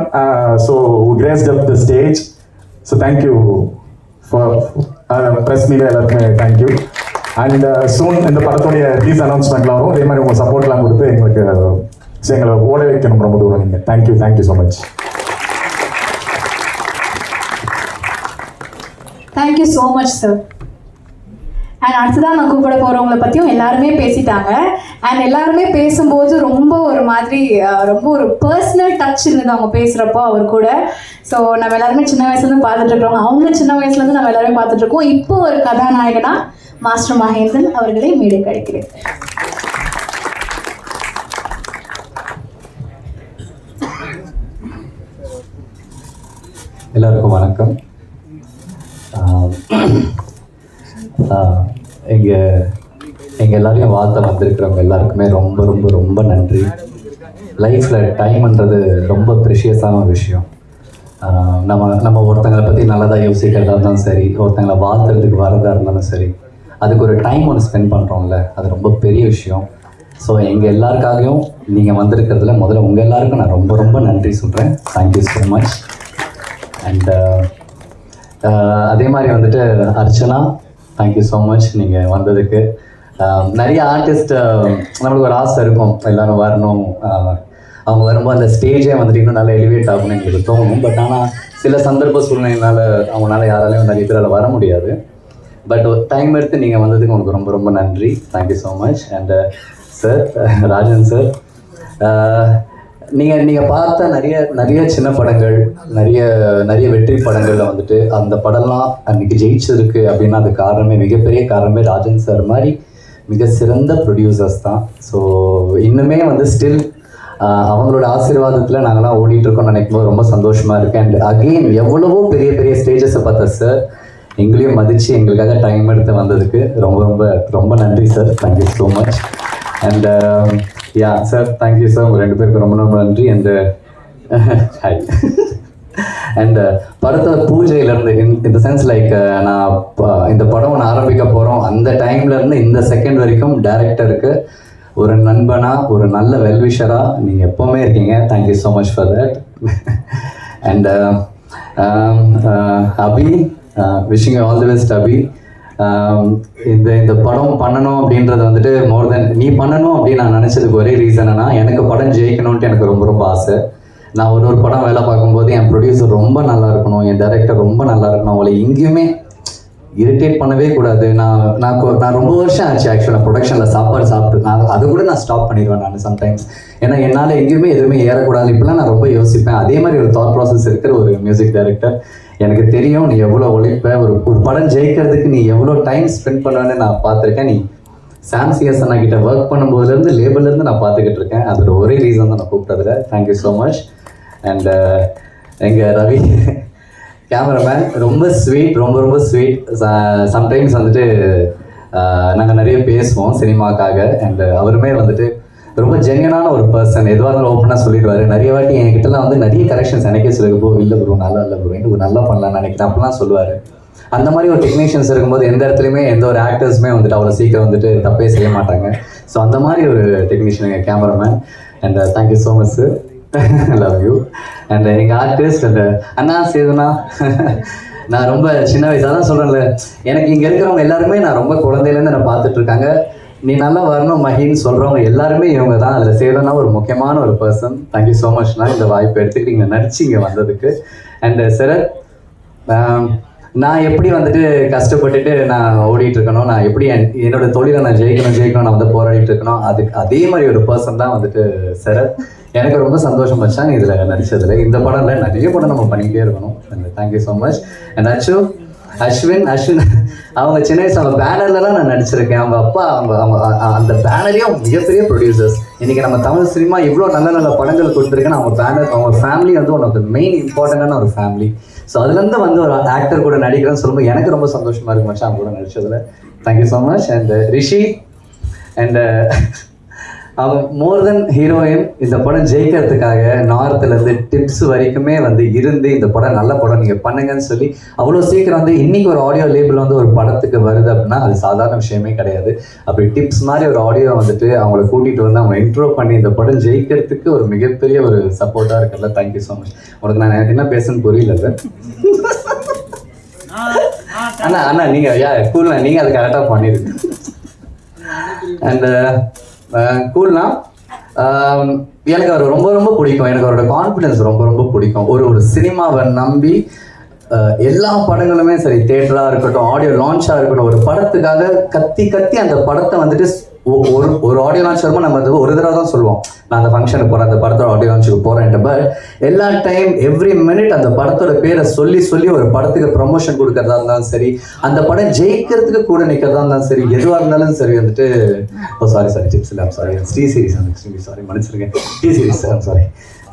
so graced up the stage. So thank you for press media எல்லாருக்குமே தேங்க்யூ. அண்ட் சூன் இந்த படத்துடைய ரிலீஸ் அனௌன்ஸ்மெண்ட்லாம் வரும். அதே மாதிரி உங்கள் சப்போர்ட்லாம் கொடுத்து எங்களை ஓட வைக்கணும் ரொம்ப தூரம். நீங்கள் thank you so much. Thank you so much sir. And அடுத்ததான் நான் கூப்பிட போகிறவங்கள பற்றியும் எல்லாருமே பேசிட்டாங்க. அண்ட் எல்லாருமே பேசும்போது ரொம்ப ஒரு மாதிரி ரொம்ப ஒரு பர்சனல் டச் இருந்தது அவங்க பேசுகிறப்போ அவர் கூட. ஸோ நம்ம எல்லாருமே சின்ன வயசுலேருந்து பார்த்துட்டு இருக்கிறோம். அவங்க சின்ன வயசுலேருந்து நம்ம எல்லாருமே பார்த்துட்டு இருக்கோம். இப்போ ஒரு கதாநாயகனா மாஸ்டர் மகேந்திரன் அவர்களை மேடை கிடைக்கிறேன். எல்லாருக்கும் வணக்கம். எங்கள் எல்லாரையும் வாழ்த்த வந்திருக்கிறவங்க எல்லாருக்குமே ரொம்ப ரொம்ப ரொம்ப நன்றி. லைஃப்பில் டைம்ன்றது ரொம்ப ப்ரெஷியஸான ஒரு விஷயம். நம்ம ஒருத்தங்களை பற்றி நல்லதாக யோசிக்கிறதா இருந்தாலும் சரி, ஒருத்தங்களை வாழ்த்துறதுக்கு வரதாக இருந்தாலும் சரி, அதுக்கு ஒரு டைம் ஒன்று ஸ்பெண்ட் பண்ணுறோம்ல, அது ரொம்ப பெரிய விஷயம். ஸோ எங்கள் எல்லாருக்காகவும் நீங்கள் வந்திருக்கிறதுல முதல்ல உங்கள் எல்லாருக்கும் நான் ரொம்ப ரொம்ப நன்றி சொல்கிறேன். Thank you so much. அண்ட் அதே மாதிரி வந்துட்டு அர்ச்சனா, தேங்க்யூ ஸோ மச் நீங்கள் வந்ததுக்கு. நிறைய ஆர்டிஸ்ட் நம்மளுக்கு ஒரு ஆசை இருக்கும், எல்லோரும் வரணும், அவங்க வரும்போது அந்த ஸ்டேஜே வந்துட்டு இன்னும் நல்லா எலிவேட் ஆகணும்னு எங்களுக்கு தோணும். பட் ஆனால் சில சந்தர்ப்ப சூழ்நிலையினால அவங்களால யாராலையும் நிறைய பேரால் வர முடியாது. பட் டைம் எடுத்து நீங்கள் வந்ததுக்கு உங்களுக்கு ரொம்ப ரொம்ப நன்றி. Thank you so much. And sir, Rajan sir, நீங்கள் பார்த்த நிறைய சின்ன படங்கள், நிறைய வெற்றி படங்களில் வந்துட்டு அந்த படம்லாம் அன்றைக்கி ஜெயிச்சிருக்கு அப்படின்னா அது காரணமே, மிகப்பெரிய காரணமே ராஜன் சார் மாதிரி மிக சிறந்த ப்ரொடியூசர்ஸ் தான். ஸோ இன்னுமே வந்து ஸ்டில் அவங்களோட ஆசீர்வாதத்தில் நாங்களாம் ஓடிட்டுருக்கோம்னு நினைக்கும் போது ரொம்ப சந்தோஷமாக இருக்குது. அண்ட் அகெயின் எவ்வளவோ பெரிய பெரிய ஸ்டேஜஸை பார்த்த சார் எங்களையும் மதித்து எங்களுக்காக டைம் எடுத்து வந்ததுக்கு ரொம்ப ரொம்ப ரொம்ப நன்றி sir. Thank you so much. And yeah sir, thank you sir. உங்கள் 2 பேருக்கு ரொம்ப ரொம்ப நன்றி. And hi. அண்ட் படத்தோட பூஜையிலேருந்து இந்த சென்ஸ் லைக் நான் இந்த படம் ஒன்று ஆரம்பிக்க போகிறோம் அந்த டைம்லேருந்து இந்த செகண்ட் வரைக்கும் டைரக்டருக்கு ஒரு நண்பனா, ஒரு நல்ல வெல்விஷராக நீங்கள் எப்போவுமே இருக்கீங்க. Thank you so much for that. And Abhi, wishing you all the best Abhi. இந்த படம் பண்ணணும் அப்படின்றது வந்துட்டு மோர் தென் நீ பண்ணணும் அப்படின்னு நான் நினச்சதுக்கு ஒரே ரீசன்னா, எனக்கு படம் ஜெயிக்கணும்ன்ட்டு எனக்கு ரொம்ப ரொம்ப ஆசை. நான் ஒரு படம் வேலை பார்க்கும்போது என் ப்ரொடியூசர் ரொம்ப நல்லா இருக்கணும், என் டைரக்டர் ரொம்ப நல்லா இருக்கணும், அவளை எங்கேயுமே இரிட்டேட் பண்ணவே கூடாது. நான் ரொம்ப வருஷம் ஆச்சு ஆக்சுவலாக ப்ரொடக்ஷனில் சாப்பாடு சாப்பிட்டு அது கூட நான் ஸ்டாப் பண்ணிடுவேன் நான் சம்டைம்ஸ். ஏன்னா என்னால் எங்கேயுமே எதுவுமே ஏறக்கூடாது இப்படிலாம் நான் ரொம்ப யோசிப்பேன். அதே மாதிரி ஒரு தாட் ப்ராசஸ் இருக்கிற ஒரு மியூசிக் டைரக்டர். எனக்கு தெரியும் நீ எவ்வளோ உழைப்ப, ஒரு படம் ஜெயிக்கிறதுக்கு நீ எவ்வளோ டைம் ஸ்பெண்ட் பண்ணுவேன்னு நான் பார்த்துருக்கேன். நீ சாம் சிஎஸ் அண்ணா கிட்ட ஒர்க் பண்ணும்போதுலேருந்து லேபிள்லேருந்து நான் பார்த்துக்கிட்டு இருக்கேன். அதோட ஒரே ரீசன் தான் நான் கூப்பிட்டதில்ல. Thank you so much. அண்ட் எங்கள் ரவி கேமராமேன் ரொம்ப ஸ்வீட், ரொம்ப ரொம்ப ஸ்வீட். சம்டைம்ஸ் வந்துட்டு நாங்கள் நிறைய பேசுவோம் சினிமாக்காக. அண்ட் அவருமே வந்துட்டு ரொம்ப ஜென்யூனான ஒரு பர்சன். எதுவாக இருந்தாலும் ஓப்பனாக சொல்லிடுவார். நிறைய வாட்டி என்கிட்டலாம் வந்து நிறைய கரெக்ஷன்ஸ் எனக்கே சொல்லிப்போ, இல்லை ப்ரோ நல்லா இல்லை ப்ரோ, எனக்கு நல்லா பண்ணலான்னு நினைக்கிறேன் அப்படிலாம் சொல்லுவார். அந்த மாதிரி ஒரு டெக்னீஷியன்ஸ் இருக்கும்போது எந்த இடத்துலையுமே எந்த ஒரு ஆக்டர்ஸுமே வந்துட்டு அவ்வளோ சீக்கிரம் வந்துட்டு தப்பே செய்ய மாட்டாங்க. ஸோ அந்த மாதிரி ஒரு டெக்னீஷியன் எங்கள் cameraman. And thank you so much sir. Love you. And எங்கள் ஆர்டிஸ்ட் அண்ட் அண்ணா சேதுனா, நான் ரொம்ப சின்ன வயசாக தான் சொல்கிறேன்ல, எனக்கு இங்கே இருக்கிறவங்க எல்லாருமே நான் ரொம்ப குழந்தையிலேருந்து நான் பார்த்துட்ருக்காங்க. நீ நல்லா வரணும் மஹின்னு சொல்கிறவங்க எல்லாருமே இவங்க தான். அதில் சேதுனா ஒரு முக்கியமான ஒரு பர்சன். தேங்க்யூ ஸோ மச்ண்ணா இந்த வாய்ப்பை எடுத்துக்கிட்டு இங்கே நடிச்சு இங்கே வந்ததுக்கு. அண்ட் சரத், நான் எப்படி வந்துட்டு கஷ்டப்பட்டுட்டு நான் ஓடிட்டு இருக்கணும், நான் எப்படி என்னோட தொழிலை நான் ஜெயிக்கணும் நான் வந்து போராடிட்டு இருக்கணும், அதே மாதிரி ஒரு பர்சன் தான் வந்துட்டு சரத். எனக்கு ரொம்ப சந்தோஷம் வச்சாங்க இதில் நடித்ததில். இந்த படம்ல நிறைய படம் நம்ம பண்ணிக்கிட்டே இருக்கணும். Thank you so much. And Ashwin அவங்க சின்ன வயசு அவங்க பேனர்லலாம் நான் நடிச்சிருக்கேன். அவங்க அப்பா அவங்க அந்த பேனரே அவங்க மிகப்பெரிய ப்ரொடியூசர்ஸ். இன்றைக்கி நம்ம தமிழ் சினிமா இவ்வளோ நல்ல நல்ல படங்கள் கொடுத்துருக்கேன்னு அவங்க பேனர், அவங்க ஃபேமிலி வந்து ஒன் ஆஃப் த மெயின் இம்பார்ட்டண்டான ஒரு ஃபேமிலி. ஸோ அதுலேருந்து வந்து ஒரு ஆக்டர் கூட நடிக்கிறேன்னு சொல்லும்போது எனக்கு ரொம்ப சந்தோஷமாக இருக்கு மச்சான் அவங்க கூட நடிச்சதில். Thank you so much. And Rishi and அவன் மோர் தென் ஹீரோயின். இந்த படம் ஜெயிக்கிறதுக்காக நார்த்துலேருந்து டிப்ஸ் வரைக்குமே வந்து இருந்து இந்த படம் நல்ல படம் நீங்கள் பண்ணுங்கன்னு சொல்லி அவ்வளோ சீக்கிரம் வந்து இன்றைக்கி ஒரு ஆடியோ லேபிள் வந்து ஒரு படத்துக்கு வருது அப்படின்னா அது சாதாரண விஷயமே கிடையாது. அப்படி டிப்ஸ் மாதிரி ஒரு ஆடியோ வந்துட்டு அவங்கள கூட்டிகிட்டு வந்து அவங்க இன்ட்ரோ பண்ணி இந்த படம் ஜெயிக்கிறதுக்கு ஒரு மிகப்பெரிய ஒரு சப்போர்ட்டாக இருக்குல்ல. Thank you so much. உனக்கு நான் என்ன பேசுன்னு புரியல சார். அண்ணா நீங்கள் கூல்ண்ணா, நீங்கள் அதை கரெக்டாக பண்ணிடுங்க. அண்ட் கூல்னா எனக்கு அவர் ரொம்ப ரொம்ப பிடிக்கும். எனக்கு அவரோட கான்ஃபிடன்ஸ் ரொம்ப ரொம்ப பிடிக்கும். ஒரு சினிமாவை நம்பி எல்லா படங்களுமே சரி, தியேட்டராக இருக்கட்டும், ஆடியோ லான்ச்சாக இருக்கட்டும், ஒரு படத்துக்காக கத்தி அந்த படத்தை வந்துட்டு ஒரு ஆடியோ லான்ச் வரும்போது நம்ம வந்து ஒரு தடவை தான் சொல்லுவோம், நான் அந்த ஃபங்க்ஷனுக்கு போகிறேன், அந்த படத்தோட ஆடியோ லான்ச்சுக்கு போகிறேன்ட்டு. பட் எல்லா டைம் எவ்ரி மினிட் அந்த படத்தோட பேரை சொல்லி ஒரு படத்துக்கு ப்ரமோஷன் கொடுக்கறதா இருந்தாலும் சரி, அந்த படம் ஜெயிக்கிறதுக்கு கூட நிற்கிறதா இருந்தாலும் சரி, எதுவாக இருந்தாலும் சரி வந்துட்டு சாரி டிப்ஸ் இல்லை, சாரி ஸ்ரீ சீரிஸ், சாரி மன்னிச்சிருக்கேன், டி சீரிஸ், சாரி.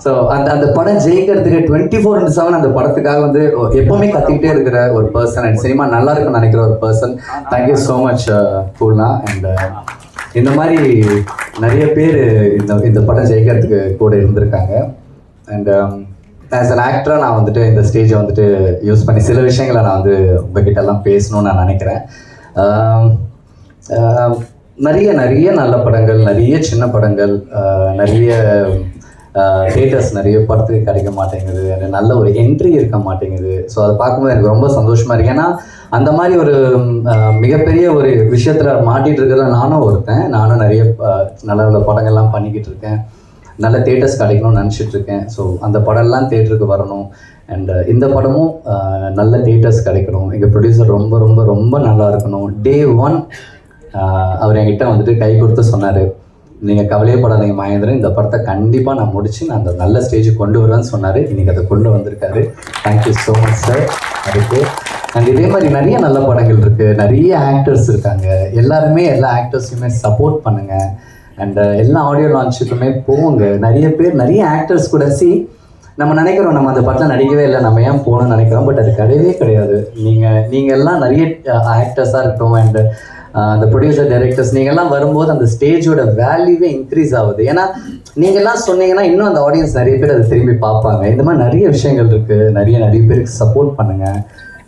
ஸோ அந்த படம் ஜெயிக்கிறதுக்கு 24/7 அந்த படத்துக்காக வந்து எப்போவுமே கத்திக்கிட்டே இருக்கிற ஒரு பர்சன். அண்ட் சினிமா நல்லா இருக்குன்னு நினைக்கிற ஒரு பர்சன். தேங்க்யூ ஸோ மச் கூல்னா. அண்ட் இந்த மாதிரி நிறைய பேர் இந்த படம் ஜெயிக்கிறதுக்கு கூட இருந்திருக்காங்க. அண்ட் ஆஸ் அன் ஆக்டராக நான் வந்துட்டு இந்த ஸ்டேஜை வந்துட்டு யூஸ் பண்ணி சில விஷயங்களை நான் வந்து உங்ககிட்டலாம் பேசணும்னு நான் நினைக்கிறேன். நிறைய நல்ல படங்கள், நிறைய சின்ன படங்கள், நிறைய தேட்டர்ஸ் நிறைய படத்துக்கு கிடைக்க மாட்டேங்குது, நல்ல ஒரு என்ட்ரி இருக்க மாட்டேங்குது. ஸோ அதை பார்க்கும்போது எனக்கு ரொம்ப சந்தோஷமாக இருக்குது. ஏன்னா அந்த மாதிரி ஒரு மிகப்பெரிய ஒரு விஷயத்தில் மாட்டிகிட்டு இருக்கிறத நானும் ஒருத்தன். நானும் நிறைய நல்ல நல்ல படங்கள்லாம் பண்ணிக்கிட்டு இருக்கேன். நல்ல தேட்டர்ஸ் கிடைக்கணும்னு நினச்சிட்ருக்கேன். ஸோ அந்த படம்லாம் தேட்டருக்கு வரணும். அண்ட் இந்த படமும் நல்ல தேட்டர்ஸ் கிடைக்கணும். எங்கள் ப்ரொடியூசர் ரொம்ப ரொம்ப ரொம்ப நல்லா இருக்கணும். Day 1 அவர் என்கிட்ட வந்துட்டு கை கொடுத்து சொன்னார், நீங்கள் கவலையே படாதீங்க மகேந்திரன், இந்த படத்தை கண்டிப்பாக நான் முடித்து நான் அந்த நல்ல ஸ்டேஜுக்கு கொண்டு வருவேன்னு சொன்னார். இன்றைக்கி அதை கொண்டு வந்திருக்காரு. தேங்க்யூ ஸோ மச் சார் அதுக்கு. அண்ட் இதே மாதிரி நிறைய நல்ல படங்கள் இருக்குது, நிறைய ஆக்டர்ஸ் இருக்காங்க. எல்லாருமே எல்லா ஆக்டர்ஸையுமே சப்போர்ட் பண்ணுங்கள். அண்ட் எல்லா ஆடியோ லான்ச்சுக்குமே போங்க. நிறைய பேர் நிறைய ஆக்டர்ஸ் கூட நம்ம நினைக்கிறோம் நம்ம அந்த படத்தில் நடிக்கவே இல்லை, நம்ம ஏன் போகணும்னு நினைக்கிறோம். பட் அது கிடையவே கிடையாது. நீங்கள் எல்லாம் நிறைய ஆக்டர்ஸாக இருக்கட்டும் அண்ட் அந்த ப்ரொடியூசர் டைரக்டர்ஸ் நீங்கள்லாம் வரும்போது அந்த ஸ்டேஜோட வேல்யூவே இன்க்ரீஸ் ஆகுது. ஏன்னா நீங்கள்லாம் சொன்னீங்கன்னா இன்னும் அந்த ஆடியன்ஸ் நிறைய பேர் அதை திரும்பி பார்ப்பாங்க. இந்த மாதிரி நிறைய விஷயங்கள் இருக்குது. நிறைய பேருக்கு சப்போர்ட் பண்ணுங்கள்.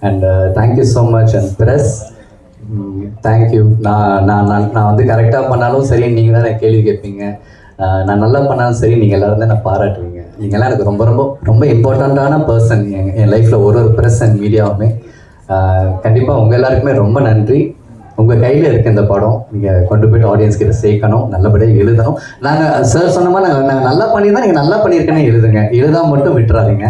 And thank you so much. And press thank you. நான் வந்து கரெக்டாக பண்ணாலும் சரி நீங்கள் தான் எனக்கு கேள்வி கேட்பீங்க, நான் நல்லா பண்ணாலும் சரி நீங்கள் எல்லோரும் தான் நான் பாராட்டுவீங்க. நீங்கள்லாம் எனக்கு ரொம்ப ரொம்ப ரொம்ப இம்பார்ட்டண்ட்டான பர்சன் என் லைஃப்பில். ஒரு பர்சன் அண்ட் மீடியாவுமே கண்டிப்பாக உங்கள் எல்லாருக்குமே ரொம்ப நன்றி. உங்கள் கையில் இருக்க இந்த படம் நீங்கள் கொண்டு போய்ட்டு ஆடியன்ஸ் கிட்ட சேர்க்கணும், நல்லபடியாக எழுதணும். நாங்கள் சார் சொன்ன மாதிரி நாங்கள் நல்லா பண்ணியிருந்தா நீங்கள் நல்லா பண்ணியிருக்கேன்னு எழுதுங்க, எழுதாம மட்டும் விட்டுறாதீங்க.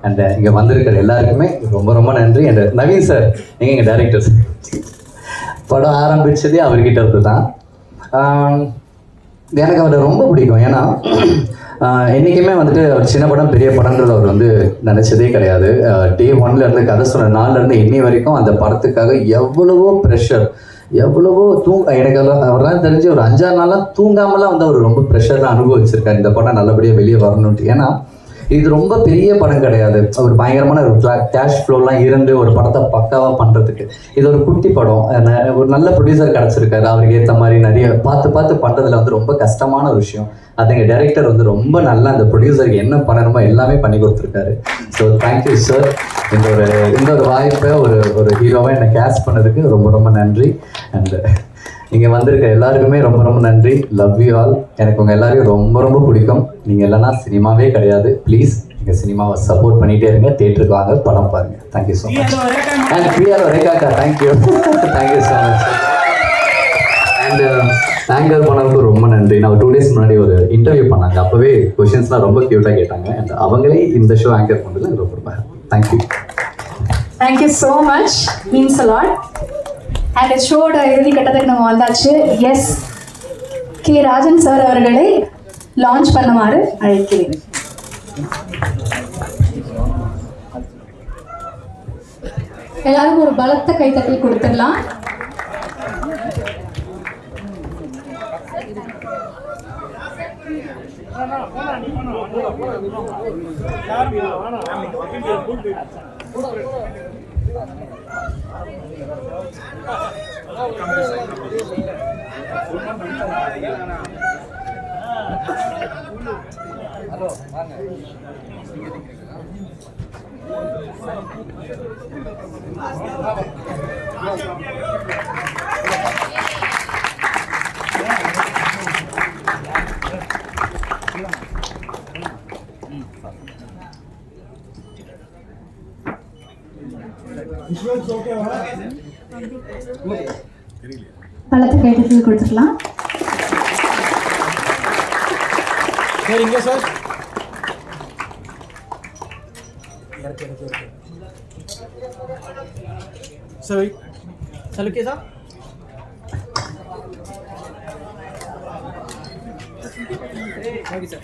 அண்ட் இங்கே வந்திருக்கிற எல்லாருக்குமே ரொம்ப ரொம்ப நன்றி. அண்ட் நவீன் சார், நீங்கள் எங்கள் டைரக்டர்ஸ், படம் ஆரம்பித்ததே அவர்கிட்ட இருந்து தான். எனக்கு அவரை ரொம்ப பிடிக்கும். ஏன்னா என்றைக்குமே வந்துட்டு அவர் சின்ன படம் பெரிய படம்ன்றது அவர் வந்து நினச்சதே கிடையாது. Day 1 கதை சொன்ன நாள்லேருந்து இன்னி வரைக்கும் அந்த படத்துக்காக எவ்வளவோ ப்ரெஷர், எவ்வளவோ எனக்கு அவர்லாம் தெரிஞ்சு ஒரு 5-6 நாளாக தூங்காமலாம் வந்து அவர் ரொம்ப ப்ரெஷர்லாம் அனுபவிச்சிருக்காரு இந்த படம் நல்லபடியாக வெளியே வரணுன்ட்டு. ஏன்னா இது ரொம்ப பெரிய படம் கிடையாது, ஒரு பயங்கரமான ஒரு கேஷ் ஃப்ளோலாம் இருந்து ஒரு படத்தை பக்காவாக பண்ணுறதுக்கு. இது ஒரு குட்டி படம், ஒரு நல்ல ப்ரொடியூசர் கிடச்சிருக்காரு. அவருக்கு ஏற்ற மாதிரி நிறைய பார்த்து பண்ணுறதுல வந்து ரொம்ப கஷ்டமான ஒரு விஷயம். அது எங்கள் டைரக்டர் வந்து ரொம்ப நல்லா அந்த ப்ரொடியூசருக்கு என்ன பண்ணணுமோ எல்லாமே பண்ணி கொடுத்துருக்காரு. So thank you sir. இந்த ஒரு வாய்ப்பை ஒரு ஹீரோவாக என்னை கேஸ்ட் பண்ணதுக்கு ரொம்ப ரொம்ப நன்றி. அண்ட் இங்கே வந்திருக்க எல்லாருக்குமே ரொம்ப ரொம்ப நன்றி. Love you all. எனக்கு உங்கள் எல்லாரையும் ரொம்ப ரொம்ப பிடிக்கும். நீங்கள் இல்லைன்னா சினிமாவே கிடையாது. ப்ளீஸ் நீங்கள் சினிமாவை சப்போர்ட் பண்ணிகிட்டே இருங்க, தேட்டருக்கு வாங்க, படம் பாருங்கள். Thank you so much. And PR ரேகாக்கா thank you thank you so much. And anchor பண்ணவங்களுக்கு ரொம்ப நன்றி. நான் 2 days முன்னாடி ஒரு இன்டர்வியூ பண்ணாங்க, அப்போவே கொஷின்ஸ்லாம் ரொம்ப க்யூட்டாக கேட்டாங்க. அண்ட் அவங்களே இந்த ஷோ ஆங்கர் பண்ணுறது எனக்கு ரொம்ப ரொம்ப thank you. Thank you so much, means a lot. And ஷோட இறுதி கட்டத்துக்கு நம்ம வந்தாச்சு. எஸ், கே ராஜன் சார் அவர்களை லான்ச் பண்ணுமாறு அழைக்கிறேன். எல்லாரும் ஒரு பலத்த கைத்தட்டல் கொடுத்துடலாம். பலத்த கைத்தட்டல் கொடுத்துக்கலாம். சரிங்க சார். सर चलो के साहब ओके सर.